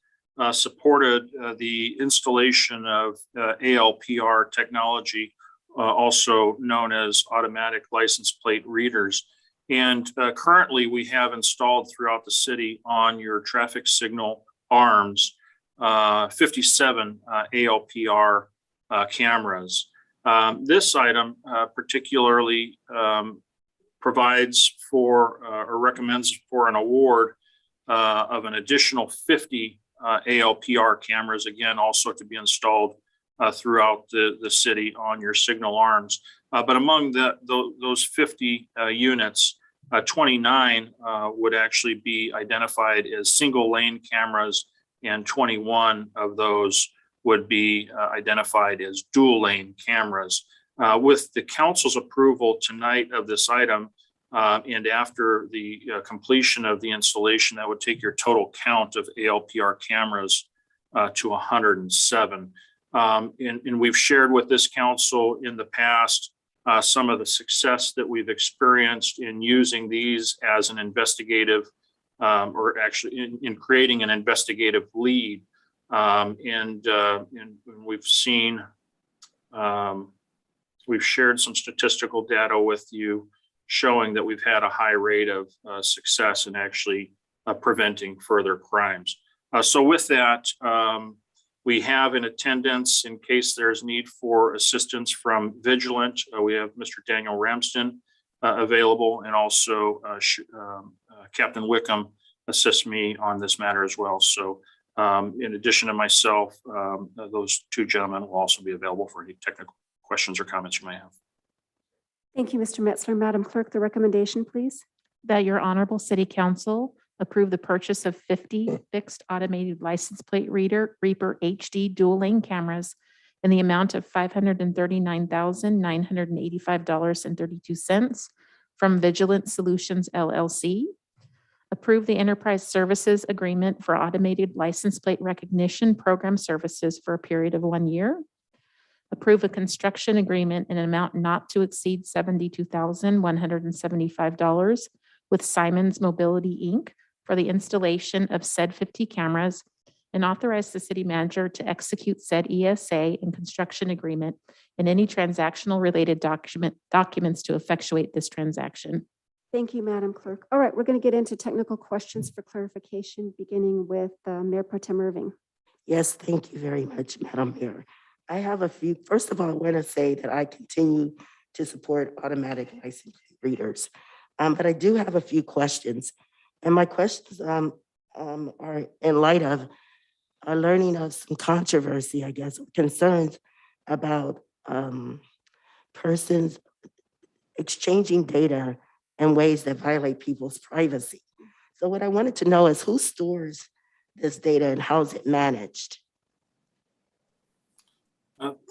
supported the installation of ALPR technology, also known as automatic license plate readers. And currently we have installed throughout the city on your traffic signal arms 57 ALPR cameras. This item particularly provides for or recommends for an award of an additional 50 ALPR cameras, again, also to be installed throughout the city on your signal arms. But among those 50 units, 29 would actually be identified as single lane cameras, and 21 of those would be identified as dual lane cameras. With the council's approval tonight of this item, and after the completion of the installation, that would take your total count of ALPR cameras to 107. And we've shared with this council in the past some of the success that we've experienced in using these as an investigative, or actually in creating an investigative lead. And we've seen, we've shared some statistical data with you showing that we've had a high rate of success in actually preventing further crimes. So with that, we have in attendance, in case there's need for assistance from Vigilant, we have Mr. Daniel Ramsden available, and also Captain Wickham assists me on this matter as well. So in addition to myself, those two gentlemen will also be available for any technical questions or comments you may have. Thank you, Mr. Metzler. Madam Clerk, the recommendation, please. That your honorable city council approve the purchase of 50 fixed automated license plate reader Reaper HD dual lane cameras in the amount of $539,985.32 from Vigilant Solutions LLC. Approve the enterprise services agreement for automated license plate recognition program services for a period of 1 year. Approve a construction agreement in an amount not to exceed $72,175 with Simons Mobility, Inc. for the installation of said 50 cameras, and authorize the city manager to execute said ESA and construction agreement and any transactional related documents to effectuate this transaction. Thank you, Madam Clerk. All right, we're going to get into technical questions for clarification, beginning with Mayor Pro Tem Irving. Yes, thank you very much, Madam Mayor. I have a few. First of all, I want to say that I continue to support automatic license readers, but I do have a few questions. And my questions are in light of learning of some controversy, I guess, concerns about persons exchanging data in ways that violate people's privacy. So what I wanted to know is who stores this data and how is it managed?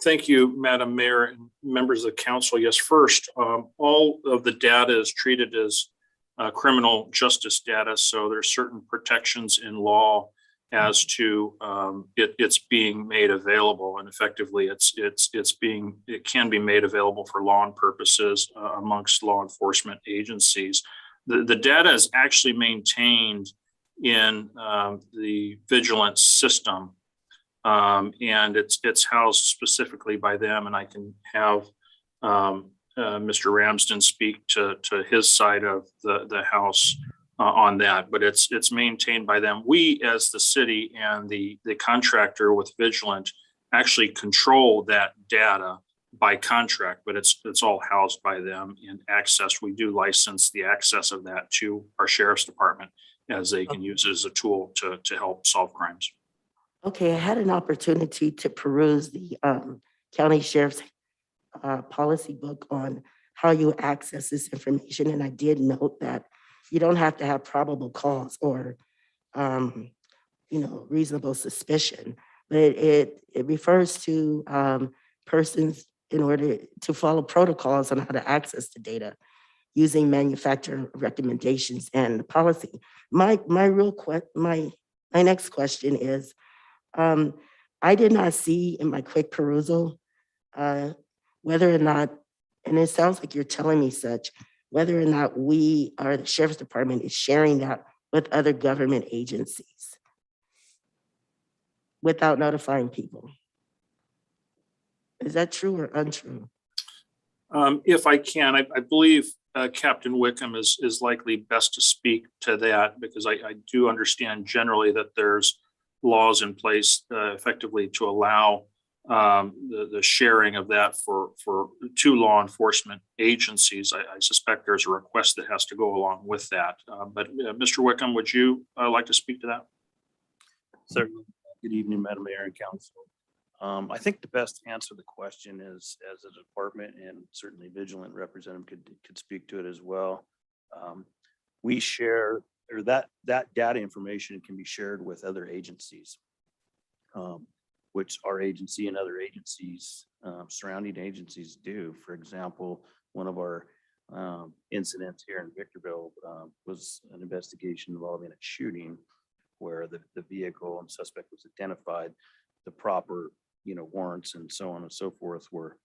Thank you, Madam Mayor and members of the council. Yes, first, all of the data is treated as criminal justice data. So there's certain protections in law as to it's being made available, and effectively it can be made available for law purposes amongst law enforcement agencies. The data is actually maintained in the vigilance system. And it's housed specifically by them, and I can have Mr. Ramsden speak to his side of the house on that, but it's maintained by them. We, as the city and the contractor with Vigilant, actually control that data by contract, but it's all housed by them and access. We do license the access of that to our sheriff's department as they can use it as a tool to help solve crimes. Okay, I had an opportunity to peruse the county sheriff's policy book on how you access this information. And I did note that you don't have to have probable cause or, reasonable suspicion, but it refers to persons in order to follow protocols on how to access the data using manufacturer recommendations and policy. My next question is, I did not see in my quick perusal whether or not, and it sounds like you're telling me such, whether or not we or the sheriff's department is sharing that with other government agencies without notifying people. Is that true or untrue? If I can, I believe Captain Wickham is likely best to speak to that, because I do understand generally that there's laws in place effectively to allow the sharing of that for two law enforcement agencies. I suspect there's a request that has to go along with that. But Mr. Wickham, would you like to speak to that? Certainly. Good evening, Madam Mayor and Council. I think the best answer to the question is, as a department, and certainly Vigilant representative could speak to it as well. We share, or that data information can be shared with other agencies, which our agency and other agencies, surrounding agencies do. For example, one of our incidents here in Victorville was an investigation involving a shooting where the vehicle and suspect was identified. The proper, warrants and so on and so forth were,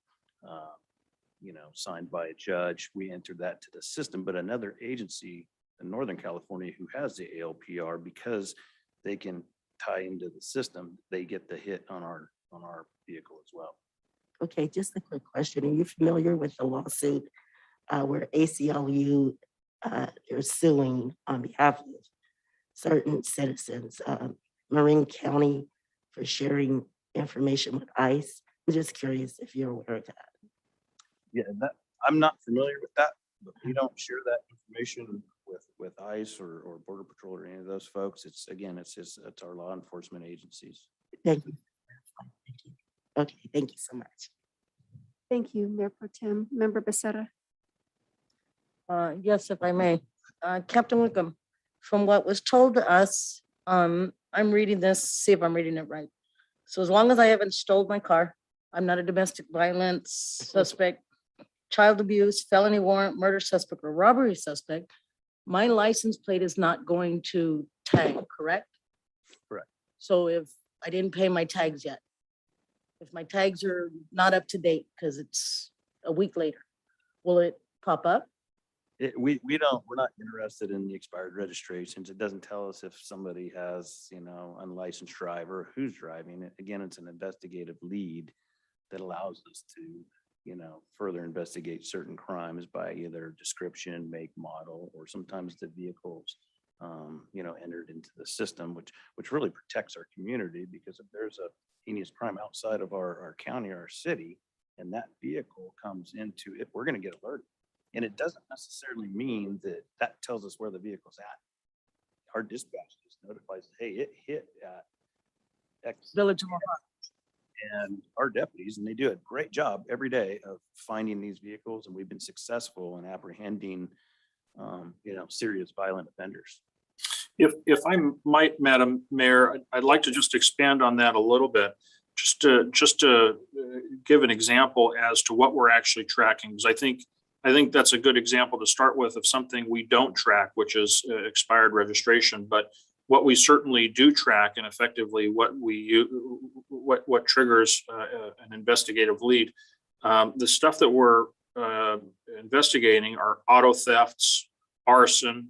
signed by a judge. We entered that to the system, but another agency in Northern California who has the ALPR, because they can tie into the system, they get the hit on our vehicle as well. Okay, just a quick question. Are you familiar with the lawsuit where ACLU they're suing on behalf of certain citizens, Marin County, for sharing information with ICE. I'm just curious if you're aware of that. Yeah, I'm not familiar with that, but we don't share that information with ICE or Border Patrol or any of those folks. It's our law enforcement agencies. Thank you. Thank you. Okay, thank you so much. Thank you, Mayor Pro Tem. Member Becerra. Yes, if I may. Captain Wickham, from what was told to us, I'm reading this, see if I'm reading it right. So as long as I haven't stole my car, I'm not a domestic violence suspect, child abuse, felony warrant, murder suspect, or robbery suspect, my license plate is not going to tag, correct? Correct. So if I didn't pay my tags yet, if my tags are not up to date because it's a week later, will it pop up? We're not interested in the expired registrations. It doesn't tell us if somebody has, unlicensed driver, who's driving it. Again, it's an investigative lead that allows us to, further investigate certain crimes by either description, make, model, or sometimes the vehicles, entered into the system, which really protects our community, because if there's a heinous crime outside of our county or our city, and that vehicle comes into it, we're going to get alerted. And it doesn't necessarily mean that tells us where the vehicle's at. Our dispatch just notifies, hey, it hit at X Village of Mohawk. And our deputies, and they do a great job every day of finding these vehicles, and we've been successful in apprehending, serious violent offenders. If I might, Madam Mayor, I'd like to just expand on that a little bit, just to give an example as to what we're actually tracking, because I think that's a good example to start with of something we don't track, which is expired registration. But what we certainly do track, and effectively what triggers an investigative lead, the stuff that we're investigating are auto thefts, arson,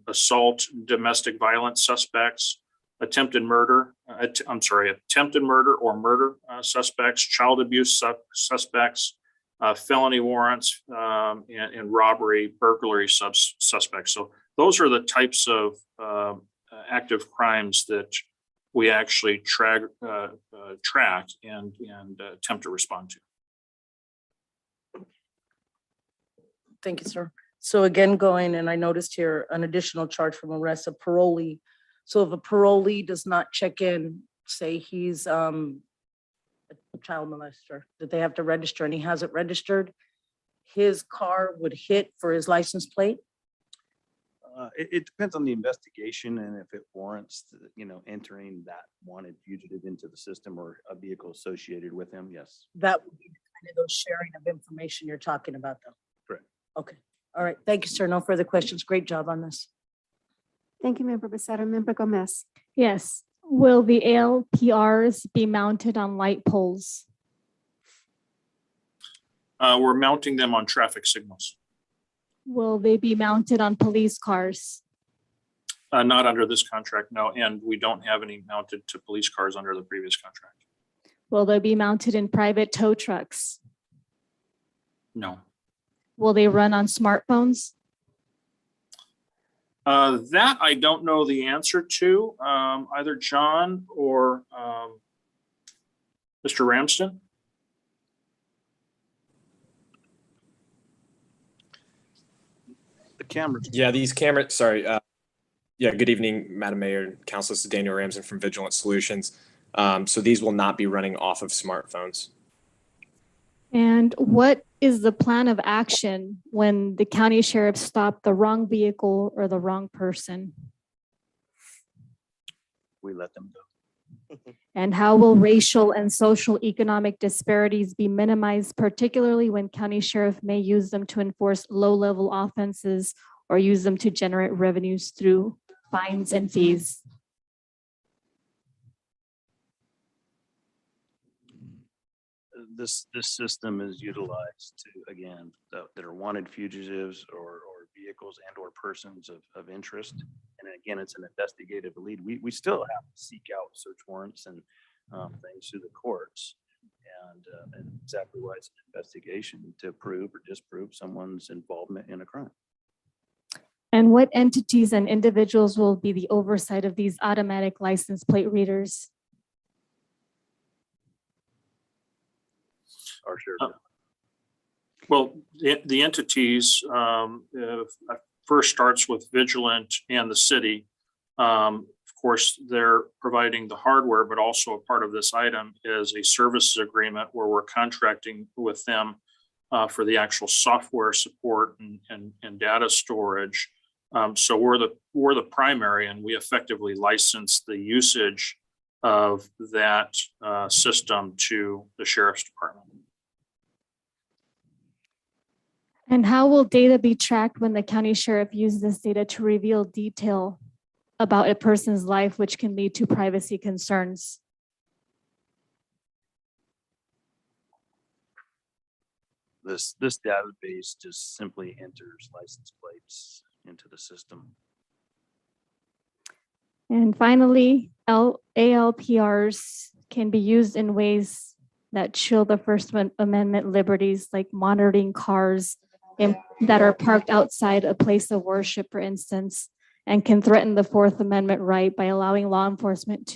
assault, domestic violence suspects, attempted murder or murder suspects, child abuse suspects, felony warrants, and robbery, burglary suspects. So those are the types of active crimes that we actually track and attempt to respond to. Thank you, sir. So again, and I noticed here an additional charge from arrest of parolee. So if a parolee does not check in, say he's a child molester, that they have to register and he hasn't registered, his car would hit for his license plate? It depends on the investigation and if it warrants, entering that wanted fugitive into the system or a vehicle associated with him. Yes. That would be kind of those sharing of information you're talking about, though. Correct. Okay. All right. Thank you, sir. No further questions. Great job on this. Thank you, Member Becerra. Member Gomez. Yes. Will the ALPRs be mounted on light poles? We're mounting them on traffic signals. Will they be mounted on police cars? Not under this contract, no. And we don't have any mounted to police cars under the previous contract. Will they be mounted in private tow trucks? No. Will they run on smartphones? That I don't know the answer to, either John or Mr. Ramsden. The cameras. Yeah, these cameras, sorry. Good evening, Madam Mayor and Council. This is Daniel Ramsden from Vigilant Solutions. So these will not be running off of smartphones. And what is the plan of action when the county sheriff stopped the wrong vehicle or the wrong person? We let them go. And how will racial and social economic disparities be minimized, particularly when county sheriff may use them to enforce low-level offenses or use them to generate revenues through fines and fees? This system is utilized to, again, that are wanted fugitives or vehicles and or persons of interest. And again, it's an investigative lead. We still have to seek out search warrants and things through the courts. and exactly why it's an investigation to prove or disprove someone's involvement in a crime. And what entities and individuals will be the oversight of these automatic license plate readers? Our sheriff. Well, the entities, first starts with Vigilant and the city. Of course, they're providing the hardware, but also a part of this item is a services agreement where we're contracting with them for the actual software support and data storage. So we're the primary, and we effectively license the usage of that system to the sheriff's department. And how will data be tracked when the county sheriff uses this data to reveal detail about a person's life, which can lead to privacy concerns? This database just simply enters license plates into the system. And finally, ALPRs can be used in ways that chill the First Amendment liberties, like monitoring cars that are parked outside a place of worship, for instance, and can threaten the Fourth Amendment right by allowing law enforcement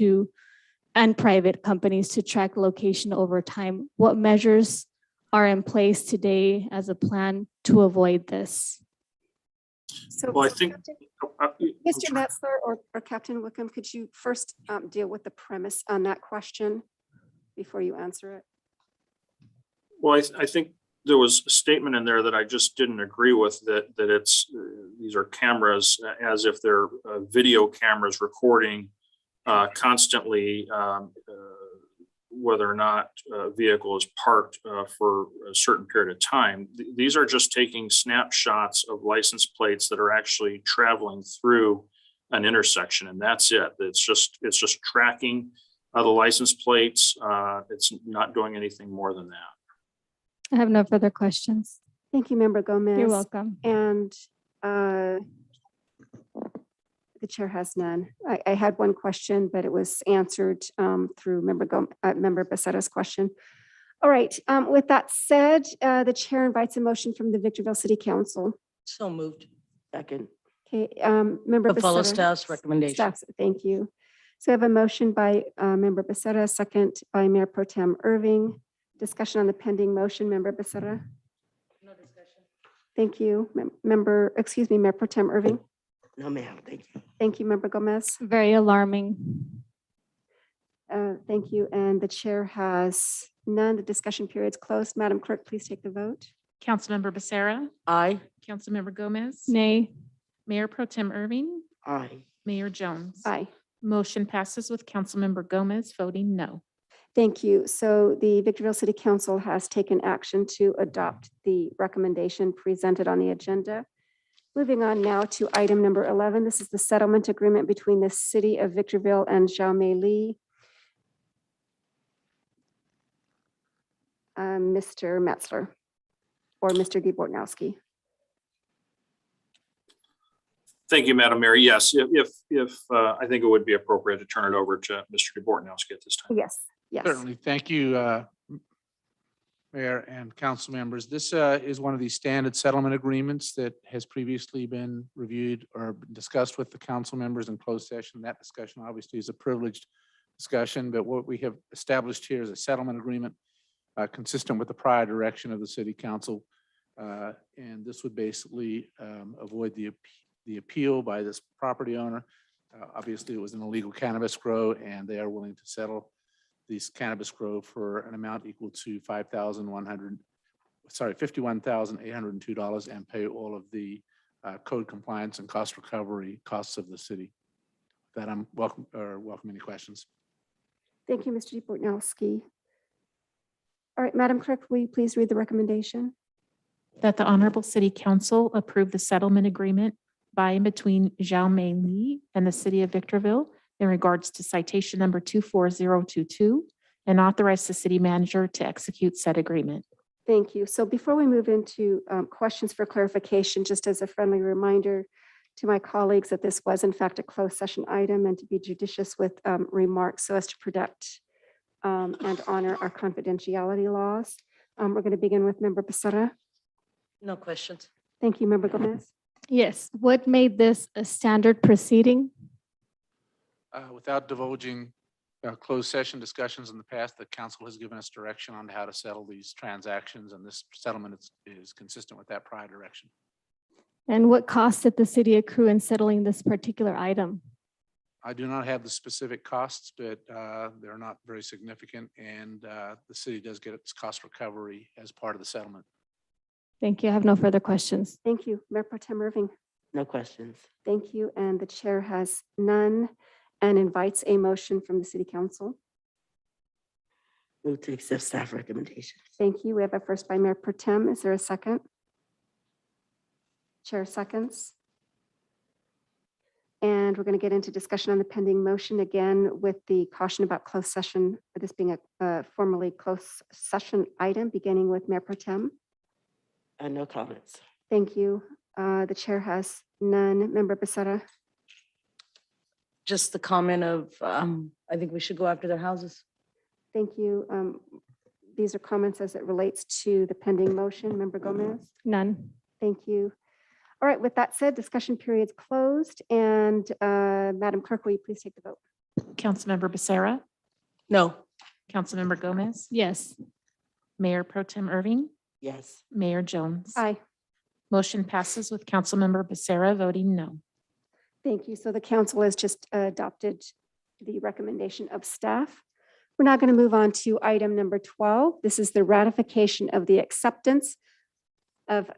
and private companies to track location over time. What measures are in place today as a plan to avoid this? So, Well, I think. Mr. Metzler or Captain Wickham, could you first deal with the premise on that question before you answer it? Well, I think there was a statement in there that I just didn't agree with, that it's these are cameras as if they're video cameras recording constantly whether or not a vehicle is parked for a certain period of time. These are just taking snapshots of license plates that are actually traveling through an intersection, and that's it. It's just tracking the license plates. It's not doing anything more than that. I have no further questions. Thank you, Member Gomez. You're welcome. And the chair has none. I had one question, but it was answered through Member Becerra's question. All right. With that said, the chair invites a motion from the Victorville City Council. So moved. Second. Okay, Member To follow Becerra. staff's recommendation. Staff's, thank you. So I have a motion by Member Becerra, second by Mayor Pro Tem Irving. Discussion on the pending motion, Member Becerra. No discussion. Thank you. Mayor Pro Tem Irving. No, ma'am, thank you. Thank you, Member Gomez. Very alarming. Thank you. And the chair has none. The discussion period is closed. Madam Clerk, please take the vote. Councilmember Becerra. Aye. Councilmember Gomez. Nay. Mayor Pro Tem Irving. Aye. Mayor Jones. Aye. Motion passes with Councilmember Gomez voting no. Thank you. So the Victorville City Council has taken action to adopt the recommendation presented on the agenda. Moving on now to item number 11. This is the settlement agreement between the City of Victorville and Jaume Lee. Mr. Metzler or Mr. DeBortnowski. Thank you, Madam Mayor. Yes, if I think it would be appropriate to turn it over to Mr. DeBortnowski at this time. Yes, yes. Certainly. Thank you, Mayor and council members. This is one of these standard settlement agreements that has previously been reviewed or discussed with the council members in closed session. That discussion obviously is a privileged discussion, but what we have established here is a settlement agreement consistent with the prior direction of the city council. And this would basically avoid the appeal by this property owner. Obviously, it was an illegal cannabis grow, and they are willing to settle these cannabis grow for an amount equal to $51,802 and pay all of the code compliance and cost recovery costs of the city. That I'm welcome any questions. Thank you, Mr. DeBortnowski. All right, Madam Clerk, will you please read the recommendation? That the Honorable City Council approve the settlement agreement by and between Jaume Lee and the City of Victorville in regards to citation number 24022 and authorize the city manager to execute said agreement. Thank you. So before we move into questions for clarification, just as a friendly reminder to my colleagues that this was in fact a closed session item and to be judicious with remarks so as to protect and honor our confidentiality laws. We're going to begin with Member Becerra. No questions. Thank you, Member Gomez. Yes, what made this a standard proceeding? Without divulging closed session discussions in the past, the council has given us direction on how to settle these transactions, and this settlement is consistent with that prior direction. And what cost did the city accrue in settling this particular item? I do not have the specific costs, but they're not very significant, and the city does get its cost recovery as part of the settlement. Thank you. I have no further questions. Thank you, Mayor Pro Tem Irving. No questions. Thank you, and the chair has none and invites a motion from the city council. Move to accept staff recommendations. Thank you. We have a first by Mayor Pro Tem. Is there a second? Chair seconds. And we're going to get into discussion on the pending motion again with the caution about closed session, this being a formally closed session item, beginning with Mayor Pro Tem. No comments. Thank you. The chair has none. Member Becerra. Just the comment of, I think we should go after their houses. Thank you. These are comments as it relates to the pending motion. Member Gomez. None. Thank you. All right, with that said, discussion period's closed, and Madam Clerk, will you please take the vote? Councilmember Becerra, No. Councilmember Gomez, Yes. Mayor Pro Tem Irving, Yes. Mayor Jones. Aye. Motion passes with Councilmember Becerra voting no. Thank you. So the council has just adopted the recommendation of staff. We're now going to move on to item number 12. This is the ratification of the acceptance of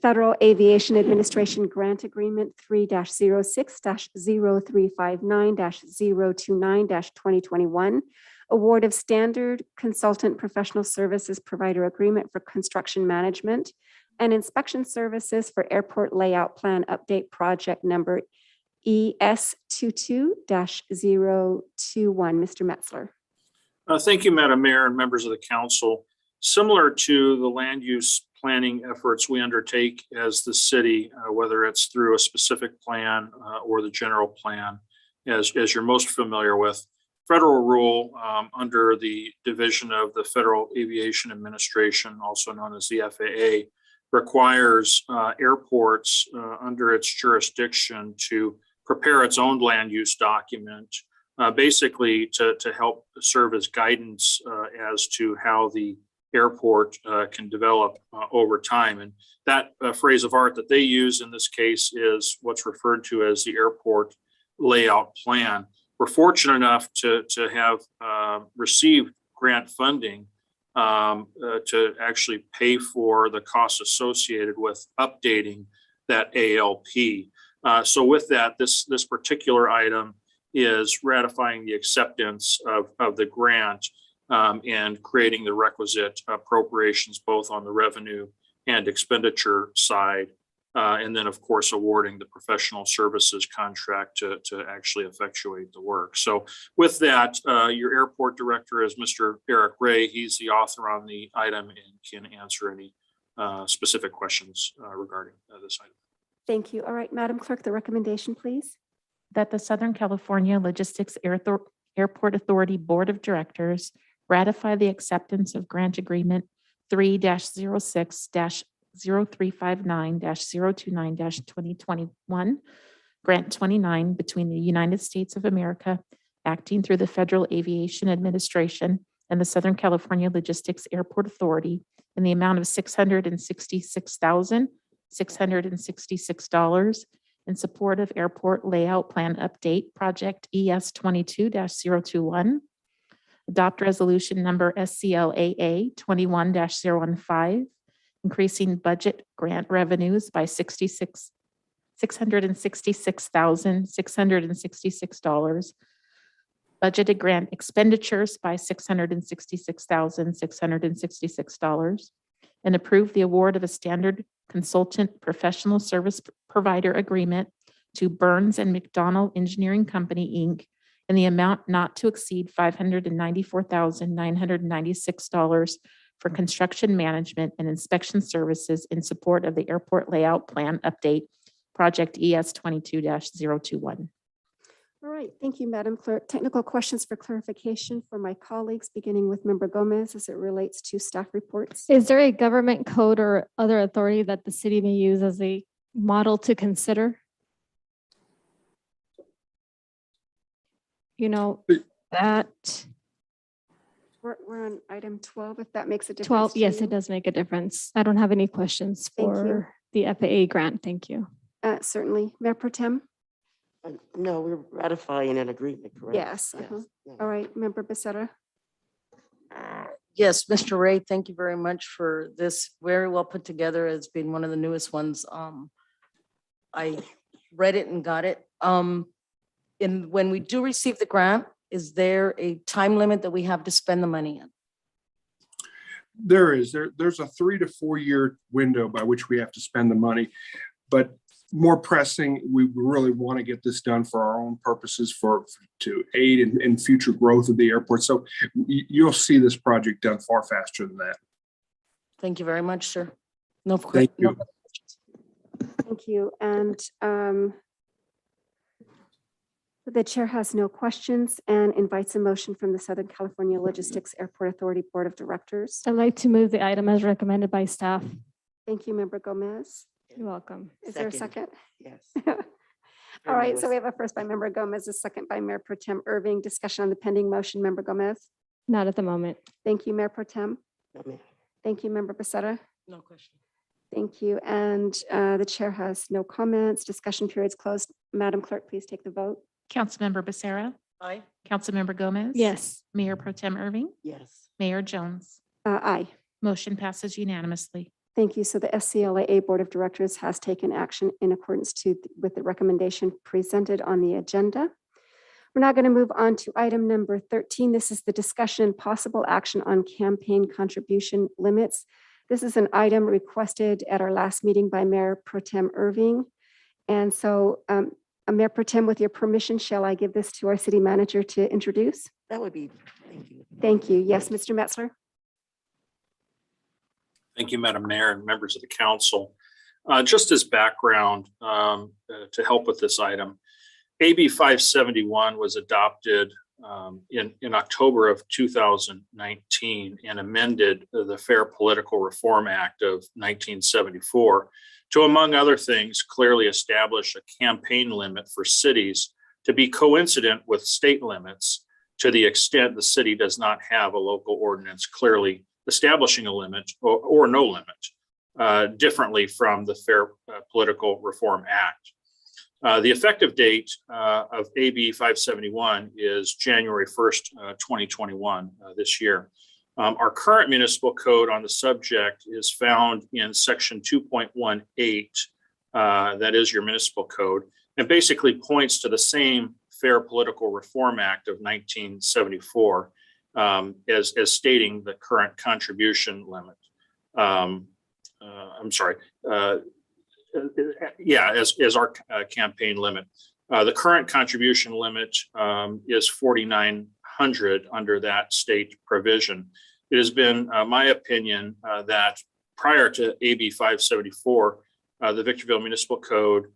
Federal Aviation Administration Grant Agreement 3-06-0359-029-2021, award of standard consultant professional services provider agreement for construction management and inspection services for airport layout plan update project number ES22-021. Mr. Metzler. Thank you, Madam Mayor and members of the council. Similar to the land use planning efforts we undertake as the city, whether it's through a specific plan or the general plan, as you're most familiar with, federal rule under the division of the Federal Aviation Administration, also known as the FAA, requires airports under its jurisdiction to prepare its own land use document, basically to help serve as guidance as to how the airport can develop over time. And that phrase of art that they use in this case is what's referred to as the airport layout plan. We're fortunate enough to have received grant funding to actually pay for the costs associated with updating that ALP. So with that, this particular item is ratifying the acceptance of the grant and creating the requisite appropriations both on the revenue and expenditure side. And then, of course, awarding the professional services contract to actually effectuate the work. So with that, your airport director is Mr. Eric Ray. He's the author on the item and can answer any specific questions regarding this item. Thank you. All right, Madam Clerk, the recommendation, please. That the Southern California Logistics Airport Authority Board of Directors ratify the acceptance of grant agreement 3-06-0359-029-2021, grant 29 between the United States of America, acting through the Federal Aviation Administration and the Southern California Logistics Airport Authority in the amount of $666,666 in support of Airport Layout Plan Update Project ES22-021. Adopt resolution number SCLAA 21-015, increasing budget grant revenues by $666,666, budgeted grant expenditures by $666,666, and approve the award of a standard consultant professional service provider agreement to Burns and McDonnell Engineering Company, Inc., in the amount not to exceed $594,996 for construction management and inspection services in support of the Airport Layout Plan Update Project ES22-021. All right. right, thank you, Madam Clerk. Technical questions for clarification for my colleagues, beginning with Member Gomez as it relates to staff reports. Is there a government code or other authority that the city may use as a model to consider? You know, that We're on item 12, if that makes a difference. 12, to yes, you. it does make a difference. I don't have any questions Thank you. for the FAA grant. Thank you. Certainly. Mayor Pro Tem? No, we're ratifying an agreement, correct? Yes. All right, Member Becerra? Yes, Mr. Ray, thank you very much for this. Very well put together. It's been one of the newest ones. I read it and got it. And when we do receive the grant, is there a time limit that we have to spend the money in? There's a 3 to 4 year window by which we have to spend the money. But more pressing, we really want to get this done for our own purposes to aid in future growth of the airport. So you'll see this project done far faster than that. Thank you very much, sir. No. Thank you. Thank you. And the chair has no questions and invites a motion from the Southern California Logistics Airport Authority Board of Directors. I'd like to move the item as recommended by staff. Thank you, Member Gomez. You're welcome. Is there a second? Yes. All right, so we have a first by Member Gomez, a second by Mayor Pro Tem Irving. Discussion on the pending motion, Member Gomez. Not at the moment. Thank you, Mayor Pro Tem. No, ma'am. Thank you, Member Becerra. No question. Thank you. And the chair has no comments. Discussion period's closed. Madam Clerk, please take the vote. Councilmember Becerra, Aye. Councilmember Gomez. Yes. Mayor Pro Tem Irving, Yes. Mayor Jones. Aye. Motion passes unanimously. Thank you. So the SCLAA Board of Directors has taken action in accordance with the recommendation presented on the agenda. We're now going to move on to item number 13. This is the discussion and possible action on campaign contribution limits. This is an item requested at our last meeting by Mayor Pro Tem Irving. And so Mayor Pro Tem, with your permission, shall I give this to our city manager to introduce? That would be, thank you. Thank you. Yes, Mr. Metzler. Thank you, Madam Mayor and members of the council. Just as background to help with this item, AB 571 was adopted in October of 2019 and amended the Fair Political Reform Act of 1974 to, among other things, clearly establish a campaign limit for cities to be coincident with state limits to the extent the city does not have a local ordinance clearly establishing a limit or no limit, differently from the Fair Political Reform Act. The effective date of AB 571 is January 1st, 2021, this year. Our current municipal code on the subject is found in section 2.18, that is your municipal code, and basically points to the same Fair Political Reform Act of 1974 as stating the current contribution limit. I'm sorry. As our campaign limit. The current contribution limit is 4,900 under that state provision. It has been my opinion that prior to AB 574, the Victorville Municipal Code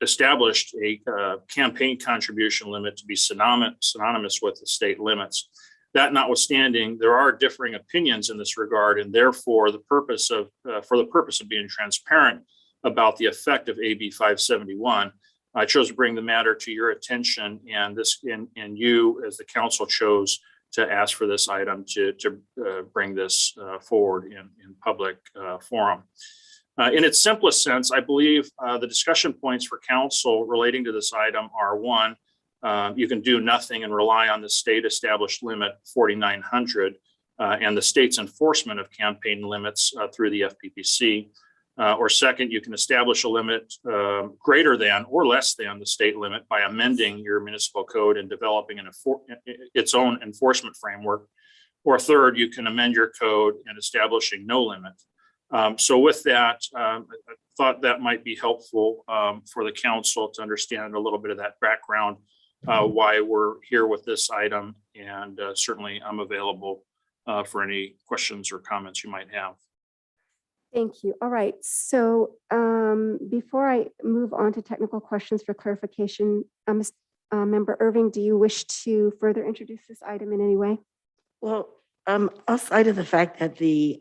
established a campaign contribution limit to be synonymous with the state limits. That notwithstanding, there are differing opinions in this regard, and therefore, for the purpose of being transparent about the effect of AB 571, I chose to bring the matter to your attention, and you, as the council, chose to ask for this item to bring this forward in public forum. In its simplest sense, I believe the discussion points for council relating to this item are: one, you can do nothing and rely on the state established limit 4,900 and the state's enforcement of campaign limits through the FPPC. Or second, you can establish a limit greater than or less than the state limit by amending your municipal code and developing its own enforcement framework. Or third, you can amend your code and establishing no limit. So with that, I thought that might be helpful for the council to understand a little bit of that background, why we're here with this item, and certainly I'm available for any questions or comments you might have. Thank you. All right. So before I move on to technical questions for clarification, Member Irving, do you wish to further introduce this item in any way? Well, outside of the fact that the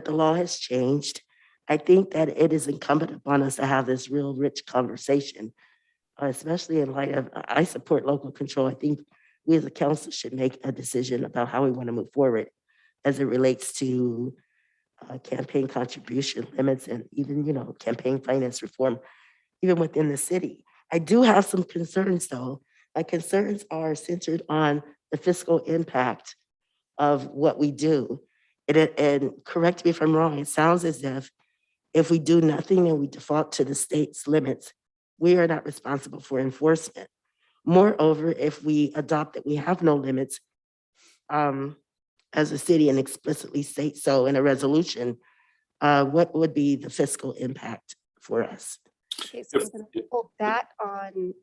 law has changed, I think that it is incumbent upon us to have this real rich conversation, especially in light of, I support local control. I think we as a council should make a decision about how we want to move forward as it relates to campaign contribution limits and even, campaign finance reform, even within the city. I do have some concerns though. My concerns are centered on the fiscal impact of what we do. And correct me if I'm wrong, it sounds as if we do nothing and we default to the state's limits, we are not responsible for enforcement. Moreover, if we adopt that we have no limits as a city and explicitly state so in a resolution, what would be the fiscal impact for us? Okay, so we're going to hold that on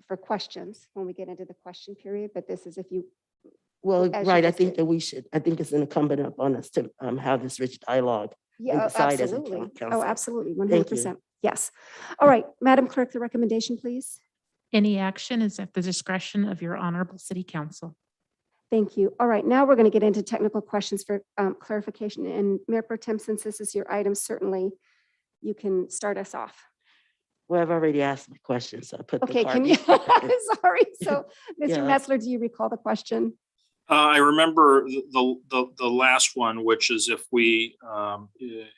for questions when we get into the question period, but this is if you. Well, as you right, I just think did. that we should, I think it's incumbent upon us to have this rich dialogue. Yeah, decide as a absolutely. council. Oh, absolutely, Thank 100%. Yes. All right, Madam Clerk, the recommendation, please. Any action is at the discretion of your honorable city council. Thank you. All right, now we're going to get into technical questions for clarification. And Mayor Pro Tem, since this is your item, certainly you can start us off. Well, I've already asked my question, so I put the Okay, cart can you? before- Sorry. So, Mr. Yeah. Metzler, do you recall the question? I remember the last one, which is if we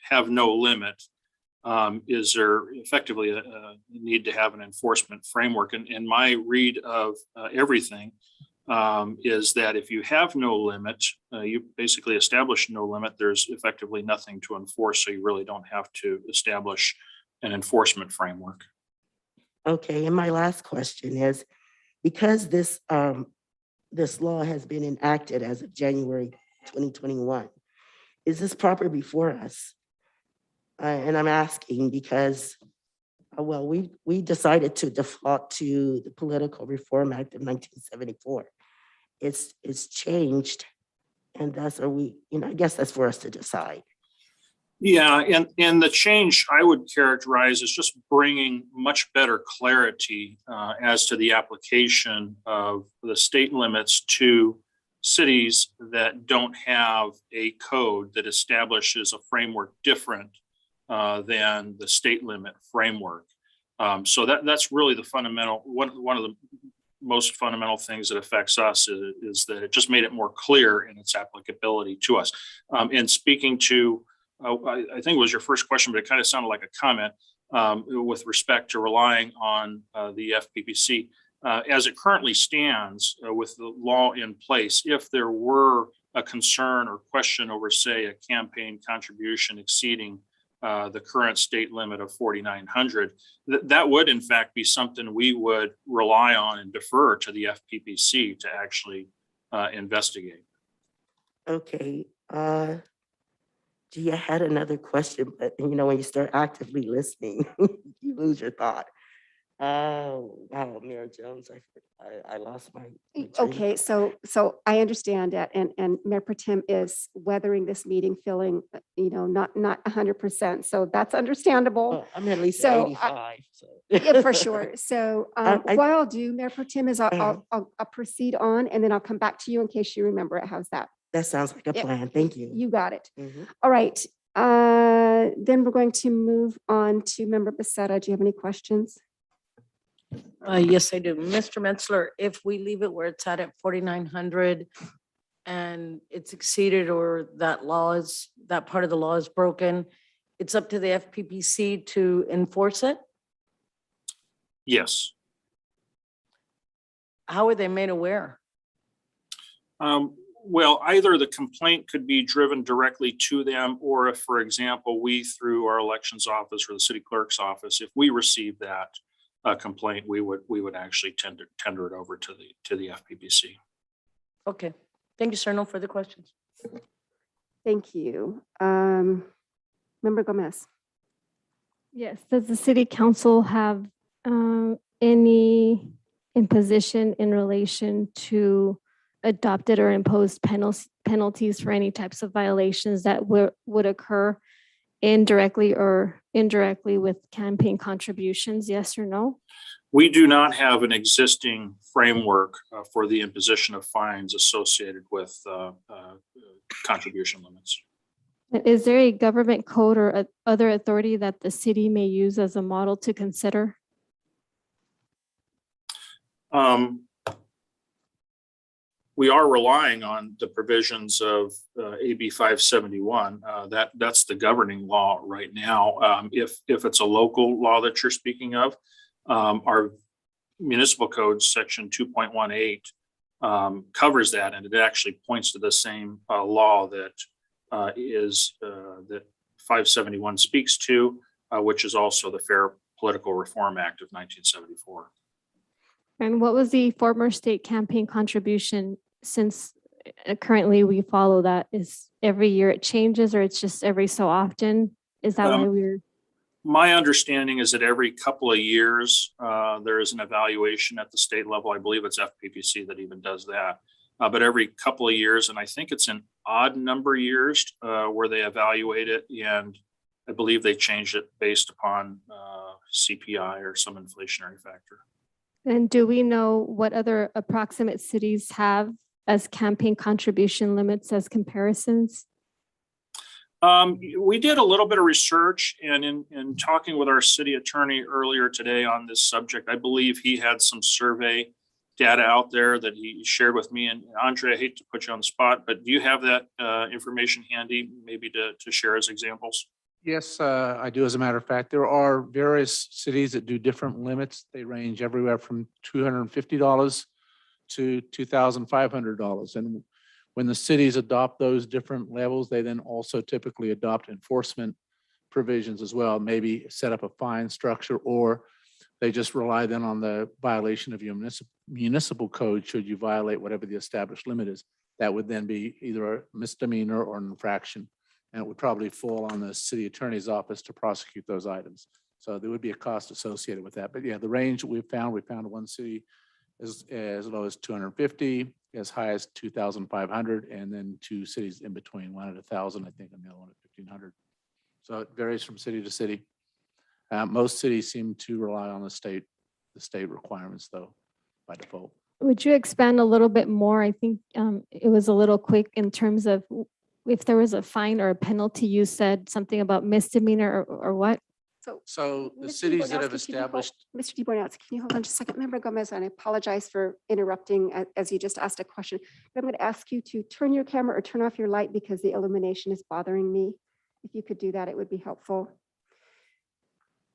have no limit, is there effectively a need to have an enforcement framework? And my read of everything is that if you have no limit, you basically establish no limit, there's effectively nothing to enforce. So you really don't have to establish an enforcement framework. Okay, and my last question is, because this law has been enacted as of January 2021, is this proper before us? And I'm asking because, well, we decided to default to the Political Reform Act of 1974. It's changed, and thus are we, I guess that's for us to decide. Yeah, and the change I would characterize as just bringing much better clarity as to the application of the state limits to cities that don't have a code that establishes a framework different than the state limit framework. So that's really the fundamental, one of the most fundamental things that affects us is that it just made it more clear in its applicability to us. And speaking to I think it was your first question, but it kind of sounded like a comment with respect to relying on the FPPC. As it currently stands with the law in place, if there were a concern or question over, say, a campaign contribution exceeding the current state limit of 4,900, that would in fact be something we would rely on and defer to the FPPC to actually investigate. Okay. Gee, I had another question, but when you start actively listening, you lose your thought. Oh, wow, Mayor Jones, I lost my train of Okay, so I understand that, and Mayor Pro Tem is weathering this meeting, feeling, not 100%. So that's understandable. Well, I'm at least So, 85. So. Yeah, for sure. So I- what I'll do, Mayor Pro Tem, is I'll proceed on, and then I'll come back to you in case you remember it. How's that? That sounds like a Yep. plan. Thank you. You got it. Mhm. All right. Then we're going to move on to Member Becerra. Do you have any questions? Yes, I do. Mr. Metzler, if we leave it where it's at 4,900 and it's exceeded or that part of the law is broken, it's up to the FPPC to enforce it? Yes. How are they made aware? Well, either the complaint could be driven directly to them, or if, for example, we, through our elections office or the city clerk's office, if we receive that complaint, we would actually tender it over to the FPPC. Okay. Thank you, sir. No further questions. Thank you. Member Gomez. Yes, does the city council have any imposition in relation to adopted or imposed penalties for any types of violations that would occur indirectly or indirectly with campaign contributions, yes or no? We do not have an existing framework for the imposition of fines associated with contribution limits. Is there a government code or other authority that the city may use as a model to consider? We are relying on the provisions of AB 571. That's the governing law right now. If it's a local law that you're speaking of, our municipal code section 2.18 covers that, and it actually points to the same law that that 571 speaks to, which is also the Fair Political Reform Act of 1974. And what was the former state campaign contribution, since currently we follow that? Is every year it changes, or it's just every so often? Is that why we're? My understanding is that every couple of years, there is an evaluation at the state level. I believe it's FPPC that even does that. But every couple of years, and I think it's an odd number of years where they evaluate it. And I believe they changed it based upon CPI or some inflationary factor. And do we know what other approximate cities have as campaign contribution limits as comparisons? We did a little bit of research, and in talking with our city attorney earlier today on this subject, I believe he had some survey data out there that he shared with me. And Andre, I hate to put you on the spot, but do you have that information handy, maybe to share as examples? Yes, I do. As a matter of fact, there are various cities that do different limits. They range everywhere from $250 to $2,500. And when the cities adopt those different levels, they then also typically adopt enforcement provisions as well, maybe set up a fine structure, or they just rely then on the violation of your municipal code should you violate whatever the established limit is. That would then be either a misdemeanor or an infraction. And it would probably fall on the city attorney's office to prosecute those items. So there would be a cost associated with that. But yeah, the range we found one city as low as 250, as high as 2,500, and then two cities in between, one at 1,000, I think, and the other one at 1,500. So it varies from city to city. Most cities seem to rely on the state requirements, though, by default. Would you expand a little bit more? I think it was a little quick in terms of if there was a fine or a penalty. You said something about misdemeanor or what? So the Mr. cities that have Bornowski, can you hold- established, Mr. DeBornowski, can you hold on just a second? Member Gomez, and I apologize for interrupting as you just asked a question. But I'm going to ask you to turn your camera or turn off your light because the illumination is bothering me. If you could do that, it would be helpful.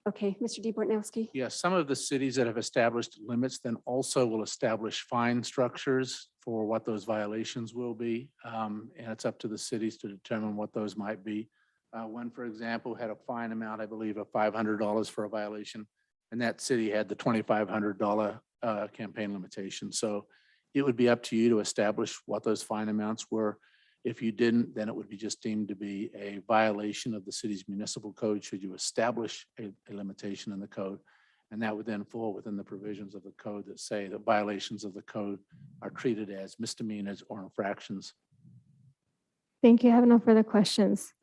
Okay, Mr. DeBornowski. yes, some of the cities that have established limits then also will establish fine structures for what those violations will be. And it's up to the cities to determine what those might be. One, for example, had a fine amount, I believe, of $500 for a violation, and that city had the $2,500 campaign limitation. So it would be up to you to establish what those fine amounts were. If you didn't, then it would be just deemed to be a violation of the city's municipal code should you establish a limitation in the code. And that would then fall within the provisions of the code that say that violations of the code are treated as misdemeanors or infractions. Thank you. I have no further questions.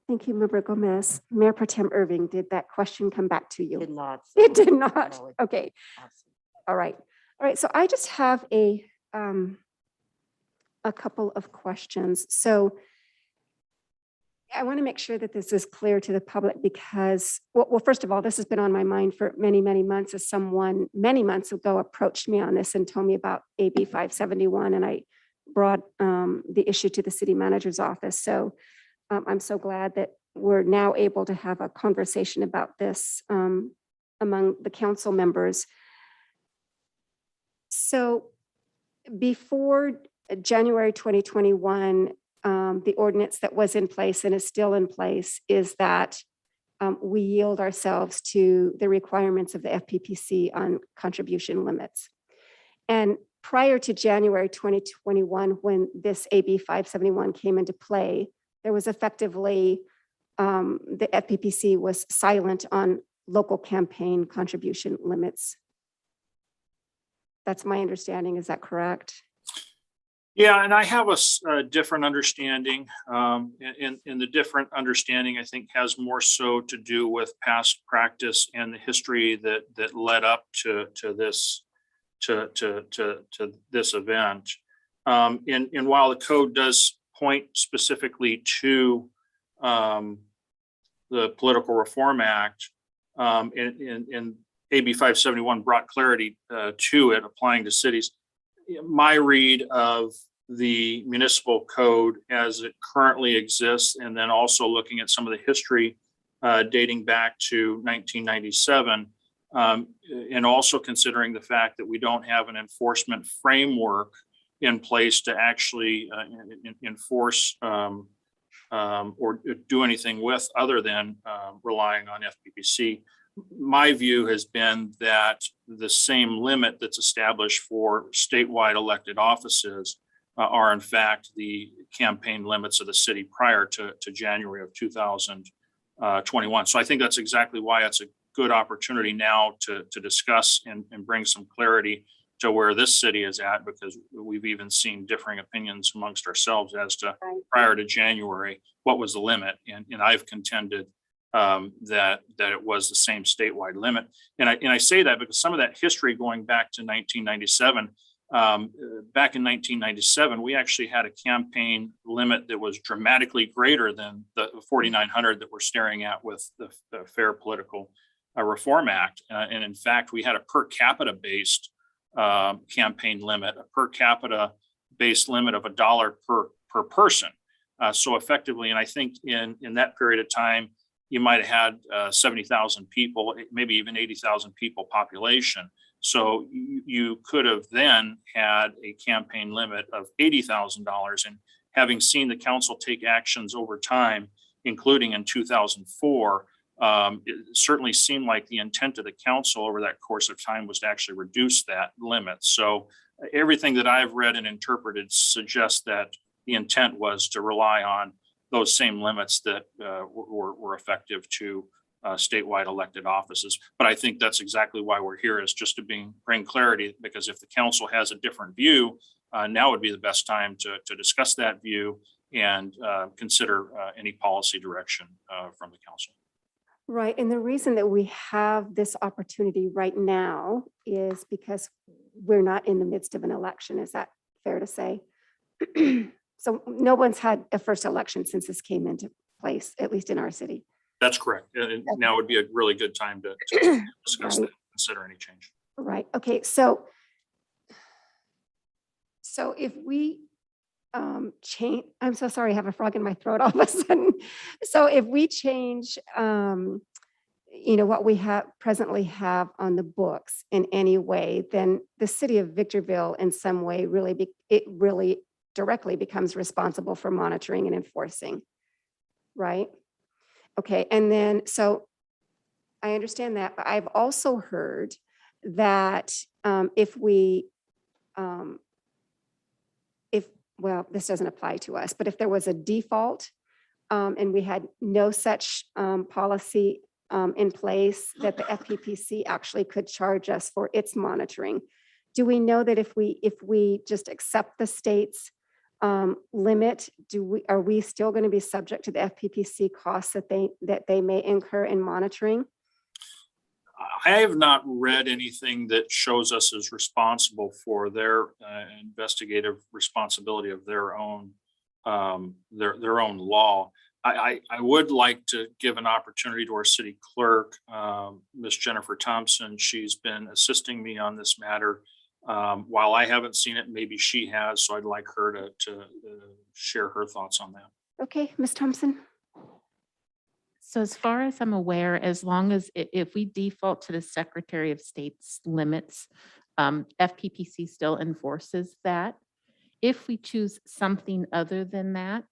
Thank you, Member Gomez. Mayor Pro Tem Irving, did that question come back to you? Did not. It did not. No, it- Okay. Absolutely. All right. All right. So I just have a couple of questions. So I want to make sure that this is clear to the public because, well, first of all, this has been on my mind for many, many months as someone many months ago approached me on this and told me about AB 571, and I brought the issue to the city manager's office. So I'm so glad that we're now able to have a conversation about this among the council members. So before January 2021, the ordinance that was in place and is still in place is that we yield ourselves to the requirements of the FPPC on contribution limits. And prior to January 2021, when this AB 571 came into play, there was effectively, the FPPC was silent on local campaign contribution limits. That's my understanding. Is that correct? Yeah, and I have a different understanding. And the different understanding, I think, has more so to do with past practice and the history that led up to this this event. And while the code does point specifically to the Political Reform Act, and AB 571 brought clarity to it, applying to cities. My read of the municipal code as it currently exists, and then also looking at some of the history dating back to 1997, and also considering the fact that we don't have an enforcement framework in place to actually enforce or do anything with other than relying on FPPC. My view has been that the same limit that's established for statewide elected offices are in fact the campaign limits of the city prior to January of 2021. So I think that's exactly why it's a good opportunity now to discuss and bring some clarity to where this city is at, because we've even seen differing opinions amongst ourselves as to prior to January, what was the limit? And I've contended that it was the same statewide limit. And I say that because some of that history going back to 1997, back in 1997, we actually had a campaign limit that was dramatically greater than the 4,900 that we're staring at with the Fair Political Reform Act. And in fact, we had a per capita based campaign limit, a per capita based limit of $1 per person. So effectively, and I think in that period of time, you might have had 70,000 people, maybe even 80,000 people population. So you could have then had a campaign limit of $80,000. And having seen the council take actions over time, including in 2004, it certainly seemed like the intent of the council over that course of time was to actually reduce that limit. So everything that I've read and interpreted suggests that the intent was to rely on those same limits that were effective to statewide elected offices. But I think that's exactly why we're here, is just to bring clarity, because if the council has a different view, now would be the best time to discuss that view and consider any policy direction from the council. Right. And the reason that we have this opportunity right now is because we're not in the midst of an election. Is that fair to say? So no one's had a first election since this came into place, at least in our city. That's correct. And now would be a really good time to discuss that, consider any change. Right. Okay. So if we change, I'm so sorry, I have a frog in my throat all of a sudden. So if we change, what we presently have on the books in any way, then the city of Victorville in some way really directly becomes responsible for monitoring and enforcing, right? Okay, and then, so I understand that, but I've also heard that well, this doesn't apply to us, but if there was a default and we had no such policy in place, that the FPPC actually could charge us for its monitoring. Do we know that if we just accept the state's limit, are we still going to be subject to the FPPC costs that they may incur in monitoring? I have not read anything that shows us as responsible for their investigative responsibility of their own law. I would like to give an opportunity to our city clerk, Ms. Jennifer Thompson. She's been assisting me on this matter. While I haven't seen it, maybe she has, so I'd like her to share her thoughts on that. Okay, Ms. Thompson. So as far as I'm aware, as long as if we default to the Secretary of State's limits, FPPC still enforces that. If we choose something other than that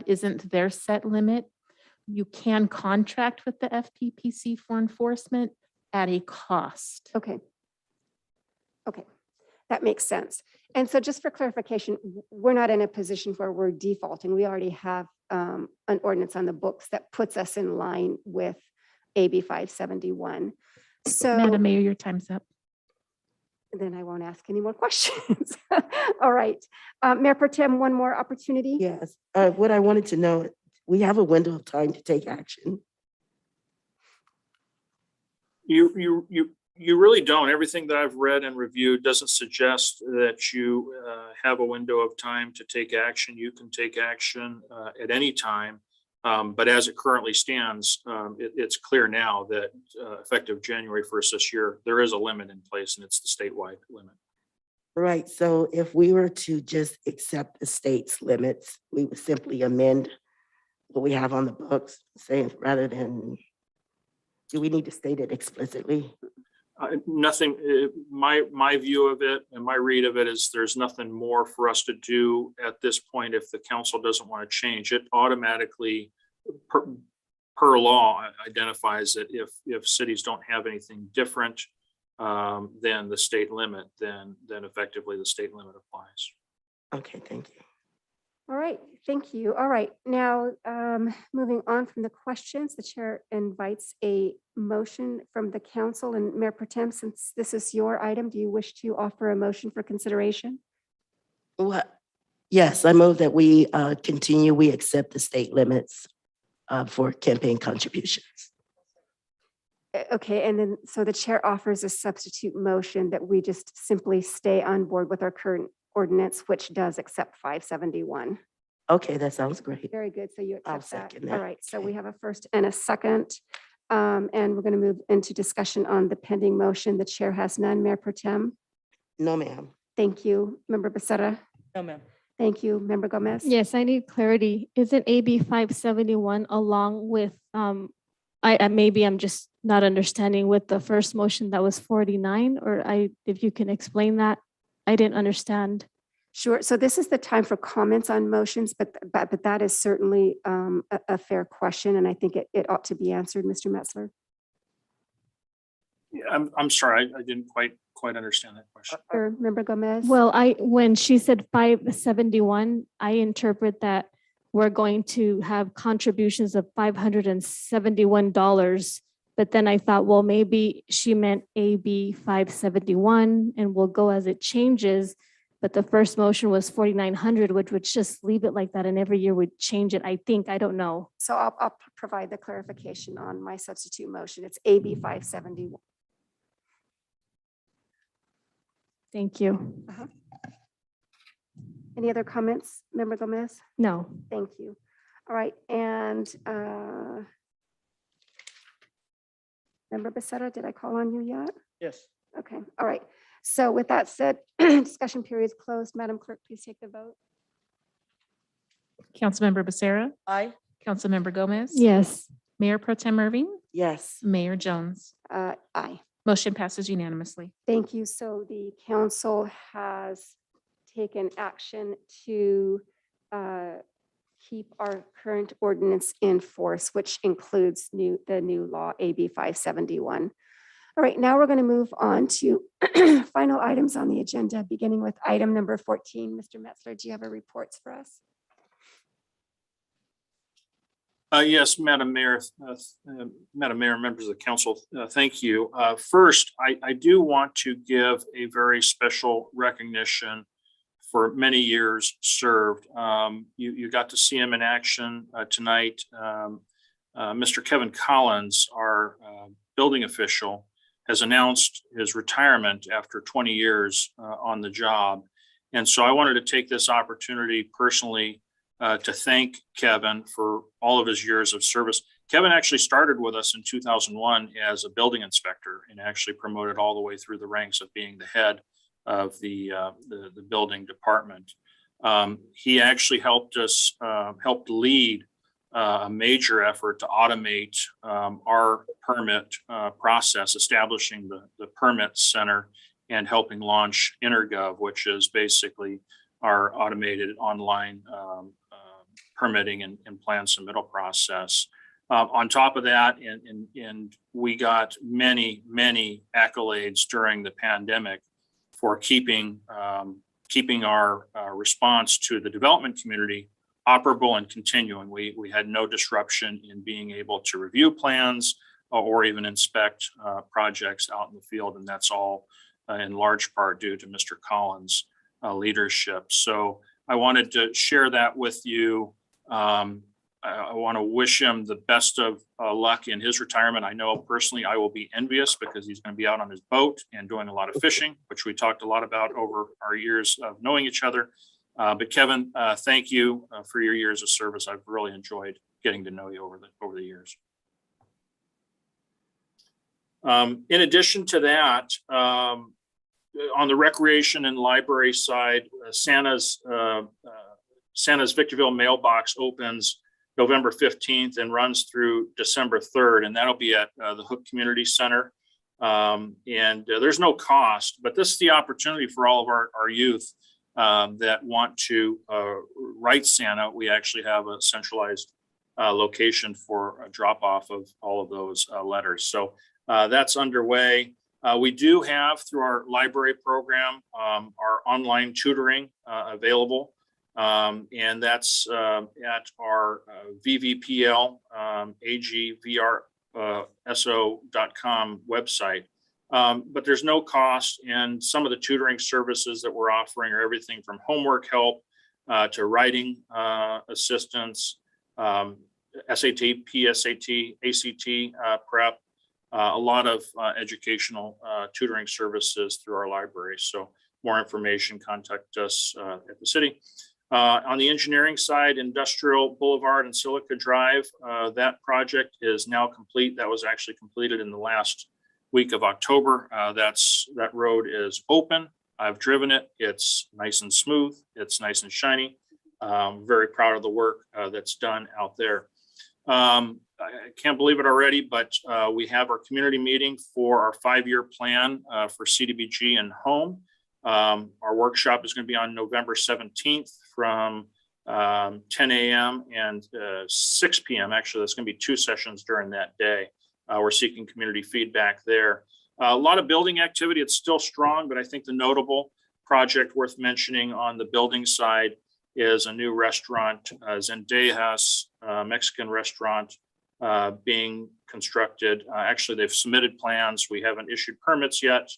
isn't their set limit, you can contract with the FPPC for enforcement at a cost. Okay. Okay, that makes sense. And so just for clarification, we're not in a position where we're defaulting. We already have an ordinance on the books that puts us in line with AB 571. So, Madam Mayor, your time's up. Then I won't ask any more questions. All right. Mayor Pro Tem, one more opportunity. Yes, what I wanted to know, we have a window of time to take action. You really don't. Everything that I've read and reviewed doesn't suggest that you have a window of time to take action. You can take action at any time. But as it currently stands, it's clear now that effective January 1st this year, there is a limit in place, and it's the statewide limit. Right, so if we were to just accept the state's limits, we would simply amend what we have on the books, saying rather than, do we need to state it explicitly? Nothing, my view of it and my read of it is there's nothing more for us to do at this point. If the council doesn't want to change it, automatically per law identifies that if cities don't have anything different than the state limit, then effectively the state limit applies. Okay, thank you. All right, thank you. All right, now moving on from the questions, the chair invites a motion from the council. And Mayor Pro Tem, since this is your item, do you wish to offer a motion for consideration? What? Yes, I move that we continue, we accept the state limits for campaign contributions. Okay, and then so the chair offers a substitute motion that we just simply stay on board with our current ordinance, which does accept 571. Okay, that sounds great. Very good. So you I'll accept that. second that. All right. So we have a first and a second. And we're going to move into discussion on the pending motion. The chair has none. Mayor Pro Tem. No, ma'am. Thank you. Member Becerra. No, ma'am. Thank you. Member Gomez. Yes, I need clarity. Isn't AB 571 along with, maybe I'm just not understanding with the first motion that was 49, or if you can explain that, I didn't understand. Sure. So this is the time for comments on motions, but that is certainly a fair question. And I think it ought to be answered, Mr. Metzler. Yeah, I'm sorry, I didn't quite understand that question. Or Member Gomez. Well, when she said 571, I interpret that we're going to have contributions of $571. But then I thought, well, maybe she meant AB 571 and we'll go as it changes. But the first motion was 4,900, which would just leave it like that. And every year we'd change it, I think. I don't know. So I'll provide the clarification on my substitute motion. It's AB 571. Thank you. Any other comments, Member Gomez? No. Thank you. All right, and Member Becerra, did I call on you yet? Yes. Okay, all right. So with that said, discussion period is closed. Madam Clerk, please take the vote. Councilmember Becerra. Aye. Councilmember Gomez. Yes. Mayor Pro Tem Irving. Yes. Mayor Jones. Aye. Motion passes unanimously. Thank you. So the council has taken action to keep our current ordinance in force, which includes the new law, AB 571. All right, now we're going to move on to final items on the agenda, beginning with item number 14. Mr. Metzler, do you have a reports for us? Yes, Madam Mayor, members of the council, thank you. First, I do want to give a very special recognition for many years served. You got to see him in action tonight. Mr. Kevin Collins, our building official, has announced his retirement after 20 years on the job. And so I wanted to take this opportunity personally to thank Kevin for all of his years of service. Kevin actually started with us in 2001 as a building inspector and actually promoted all the way through the ranks of being the head of the building department. He actually helped lead a major effort to automate our permit process, establishing the permit center and helping launch InterGov, which is basically our automated online permitting and plan submittal process. On top of that, and we got many accolades during the pandemic for keeping our response to the development community operable and continuing. We had no disruption in being able to review plans or even inspect projects out in the field, and that's all in large part due to Mr. Collins' leadership. So I wanted to share that with you. I want to wish him the best of luck in his retirement. I know personally I will be envious because he's going to be out on his boat and doing a lot of fishing, which we talked a lot about over our years of knowing each other. But Kevin, thank you for your years of service. I've really enjoyed getting to know you over the years. In addition to that, on the recreation and library side, Santa's Victorville mailbox opens November 15th and runs through December 3rd, and that'll be at the Hook Community Center. There's no cost, but this is the opportunity for all of our youth that want to write Santa. We actually have a centralized location for a drop off of all of those letters. So that's underway. We do have, through our library program, our online tutoring available. And that's at our VVPL agvrso.com website. But there's no cost, and some of the tutoring services that we're offering are everything from homework help to writing assistance, SAT, PSAT, ACT prep, a lot of educational tutoring services through our library. So more information, contact us at the city. On the engineering side, Industrial Boulevard and Silica Drive, that project is now complete. That was actually completed in the last week of October. That road is open. I've driven it. It's nice and smooth. It's nice and shiny. Very proud of the work that's done out there. I can't believe it already, but we have our community meeting for our 5-year plan for CDBG and home. Our workshop is going to be on November 17th from 10 a.m. and 6 p.m. Actually, that's going to be 2 sessions during that day. We're seeking community feedback there. A lot of building activity. It's still strong, but I think the notable project worth mentioning on the building side is a new restaurant, Zendejas Mexican restaurant being constructed. Actually, they've submitted plans. We haven't issued permits yet.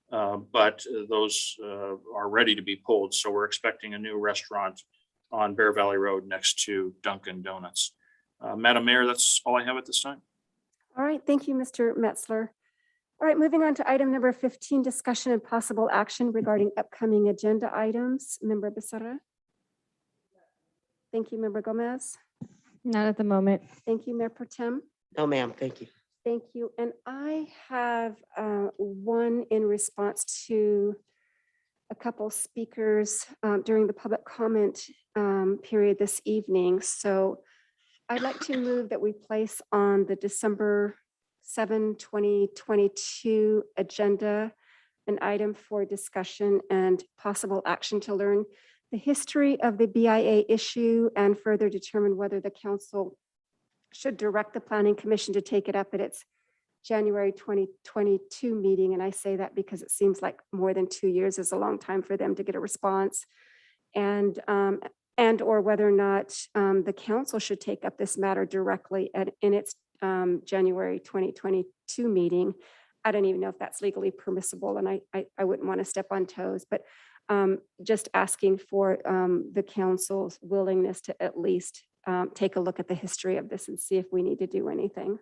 But those are ready to be pulled. So we're expecting a new restaurant on Bear Valley Road next to Dunkin' Donuts. Madam Mayor, that's all I have at this time. All right, thank you, Mr. Metzler. All right, moving on to item number 15, discussion and possible action regarding upcoming agenda items. Member Becerra? Thank you, Member Gomez. Not at the moment. Thank you, Mayor Pro Tem. No, ma'am, thank you. Thank you. And I have one in response to a couple speakers during the public comment period this evening. So I'd like to move that we place on the December 7, 2022 agenda an item for discussion and possible action to learn the history of the BIA issue and further determine whether the council should direct the Planning Commission to take it up at its January 2022 meeting. And I say that because it seems like more than 2 years is a long time for them to get a response. And or whether or not the council should take up this matter directly in its January 2022 meeting. I don't even know if that's legally permissible, and I wouldn't want to step on toes, but just asking for the council's willingness to at least take a look at the history of this and see if we need to do anything.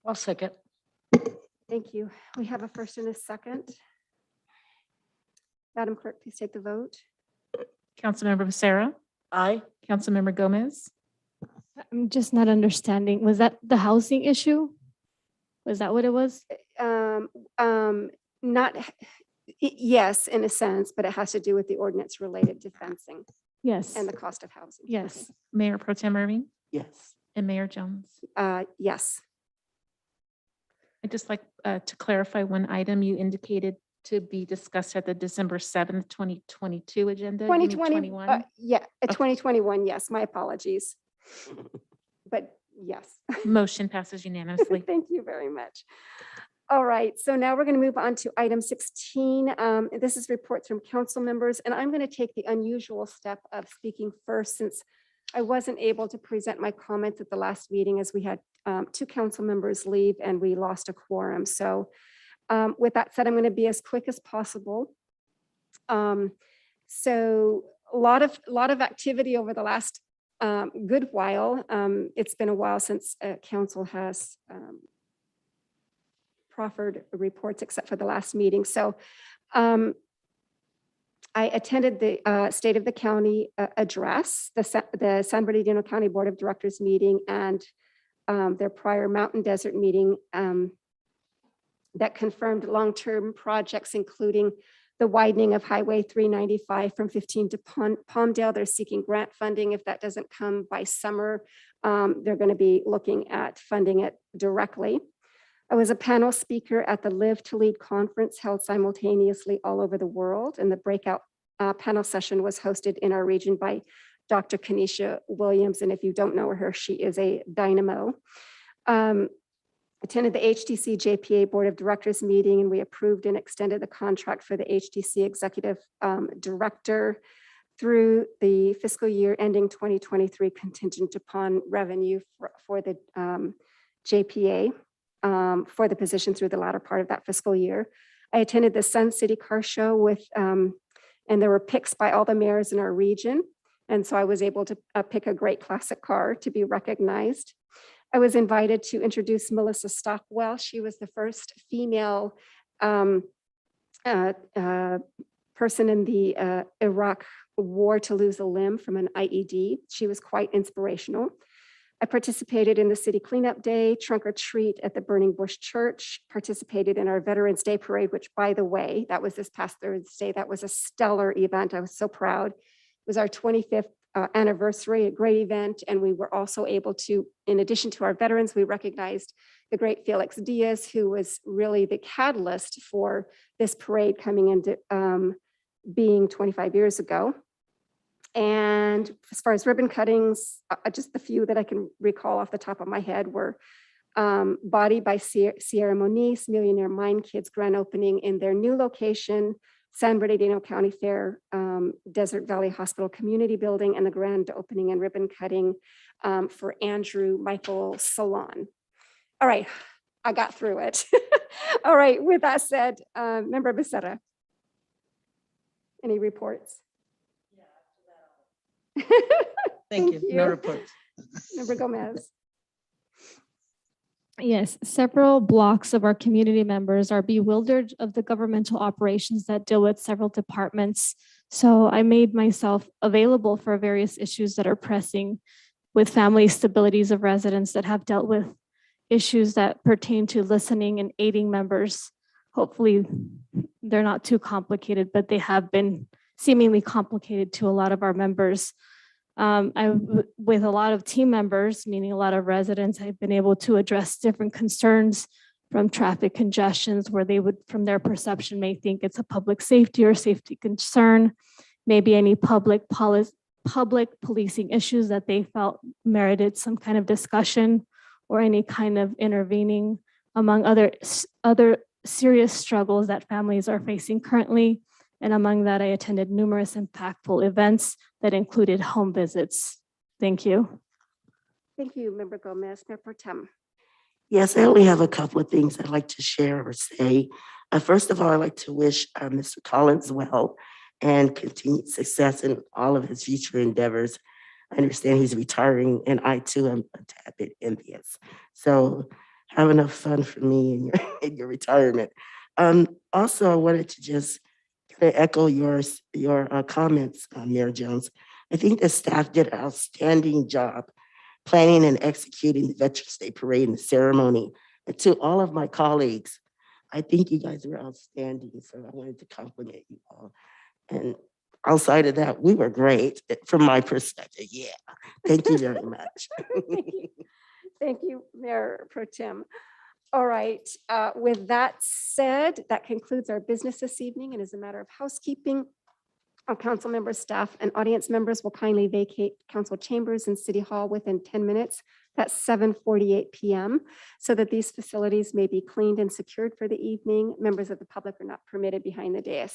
I'll second. Thank you. We have a first and a second. Madam Clerk, please take the vote. Councilmember Becerra. Aye. Councilmember Gomez. I'm just not understanding. Was that the housing issue? Was that what it was? Not, yes, in a sense, but it has to do with the ordinance related to fencing Yes. and the cost of housing. Yes. Mayor Pro Tem Irving Yes. and Mayor Jones. Yes. I'd just like to clarify one item you indicated to be discussed at the December 7th, 2022 agenda. You mean 2020, yeah, 2021, yes, my apologies. But yes. Motion passes unanimously. Thank you very much. All right, so now we're going to move on to item 16. This is reports from council members, and I'm going to take the unusual step of speaking first since I wasn't able to present my comments at the last meeting as we had 2 council members leave and we lost a quorum. So With that said, I'm going to be as quick as possible. So a lot of activity over the last good while. It's been a while since council has proffered reports except for the last meeting. So I attended the State of the County address, the San Bernardino County Board of Directors meeting, and their prior Mountain Desert meeting that confirmed long-term projects, including the widening of Highway 395 from 15 to Palmdale. They're seeking grant funding. If that doesn't come by summer, they're going to be looking at funding it directly. I was a panel speaker at the Live to Lead conference held simultaneously all over the world, and the breakout panel session was hosted in our region by Dr. Kanisha Williams, and if you don't know her, she is a dynamo. Attended the HTC JPA Board of Directors meeting, and we approved and extended the contract for the HTC Executive Director through the fiscal year ending 2023, contingent upon revenue for the JPA for the position through the latter part of that fiscal year. I attended the Sun City Car Show with, and there were picks by all the mayors in our region. And so I was able to pick a great classic car to be recognized. I was invited to introduce Melissa Stockwell. She was the first female person in the Iraq war to lose a limb from an IED. She was quite inspirational. I participated in the city cleanup day, trunk or treat at the Burning Bush Church, participated in our Veterans Day Parade, which, by the way, that was this past Thursday. That was a stellar event. I was so proud. It was our 25th anniversary, a great event. And we were also able to, in addition to our veterans, we recognized the great Felix Diaz, who was really the catalyst for this parade coming into being 25 years ago. And as far as ribbon cuttings, just the few that I can recall off the top of my head were Body by Sierra Moniz, Millionaire Mine Kids grand opening in their new location, San Bernardino County Fair, Desert Valley Hospital Community Building, and the grand opening and ribbon cutting for Andrew Michael Salon. All right, I got through it. All right, with that said, Member Becerra, any reports? Thank you. No report. Member Gomez. Yes, several blocks of our community members are bewildered of the governmental operations that deal with several departments. So I made myself available for various issues that are pressing with family stabilities of residents that have dealt with issues that pertain to listening and aiding members. Hopefully they're not too complicated, but they have been seemingly complicated to a lot of our members. With a lot of team members, meaning a lot of residents, I've been able to address different concerns from traffic congestions where they would, from their perception, may think it's a public safety or safety concern, maybe any public policing issues that they felt merited some kind of discussion or any kind of intervening, among other serious struggles that families are facing currently. And among that, I attended numerous impactful events that included home visits. Thank you. Thank you, Member Gomez. Mayor Pro Tem. Yes, I only have a couple of things I'd like to share or say. First of all, I'd like to wish Mr. Collins well and continued success in all of his future endeavors. I understand he's retiring, and I too am a tad bit envious. So have enough fun for me in your retirement. Also, I wanted to just echo your comments, Mayor Jones. I think the staff did an outstanding job planning and executing the Veterans Day Parade and ceremony. And to all of my colleagues, I think you guys were outstanding. So I wanted to compliment you all. And outside of that, we were great from my perspective. Yeah, thank you very much. Thank you, Mayor Pro Tem. All right, with that said, that concludes our business this evening. And as a matter of housekeeping, our council members, staff, and audience members will kindly vacate council chambers in City Hall within 10 minutes. That's 7:48 p.m. so that these facilities may be cleaned and secured for the evening. Members of the public are not permitted behind the dais.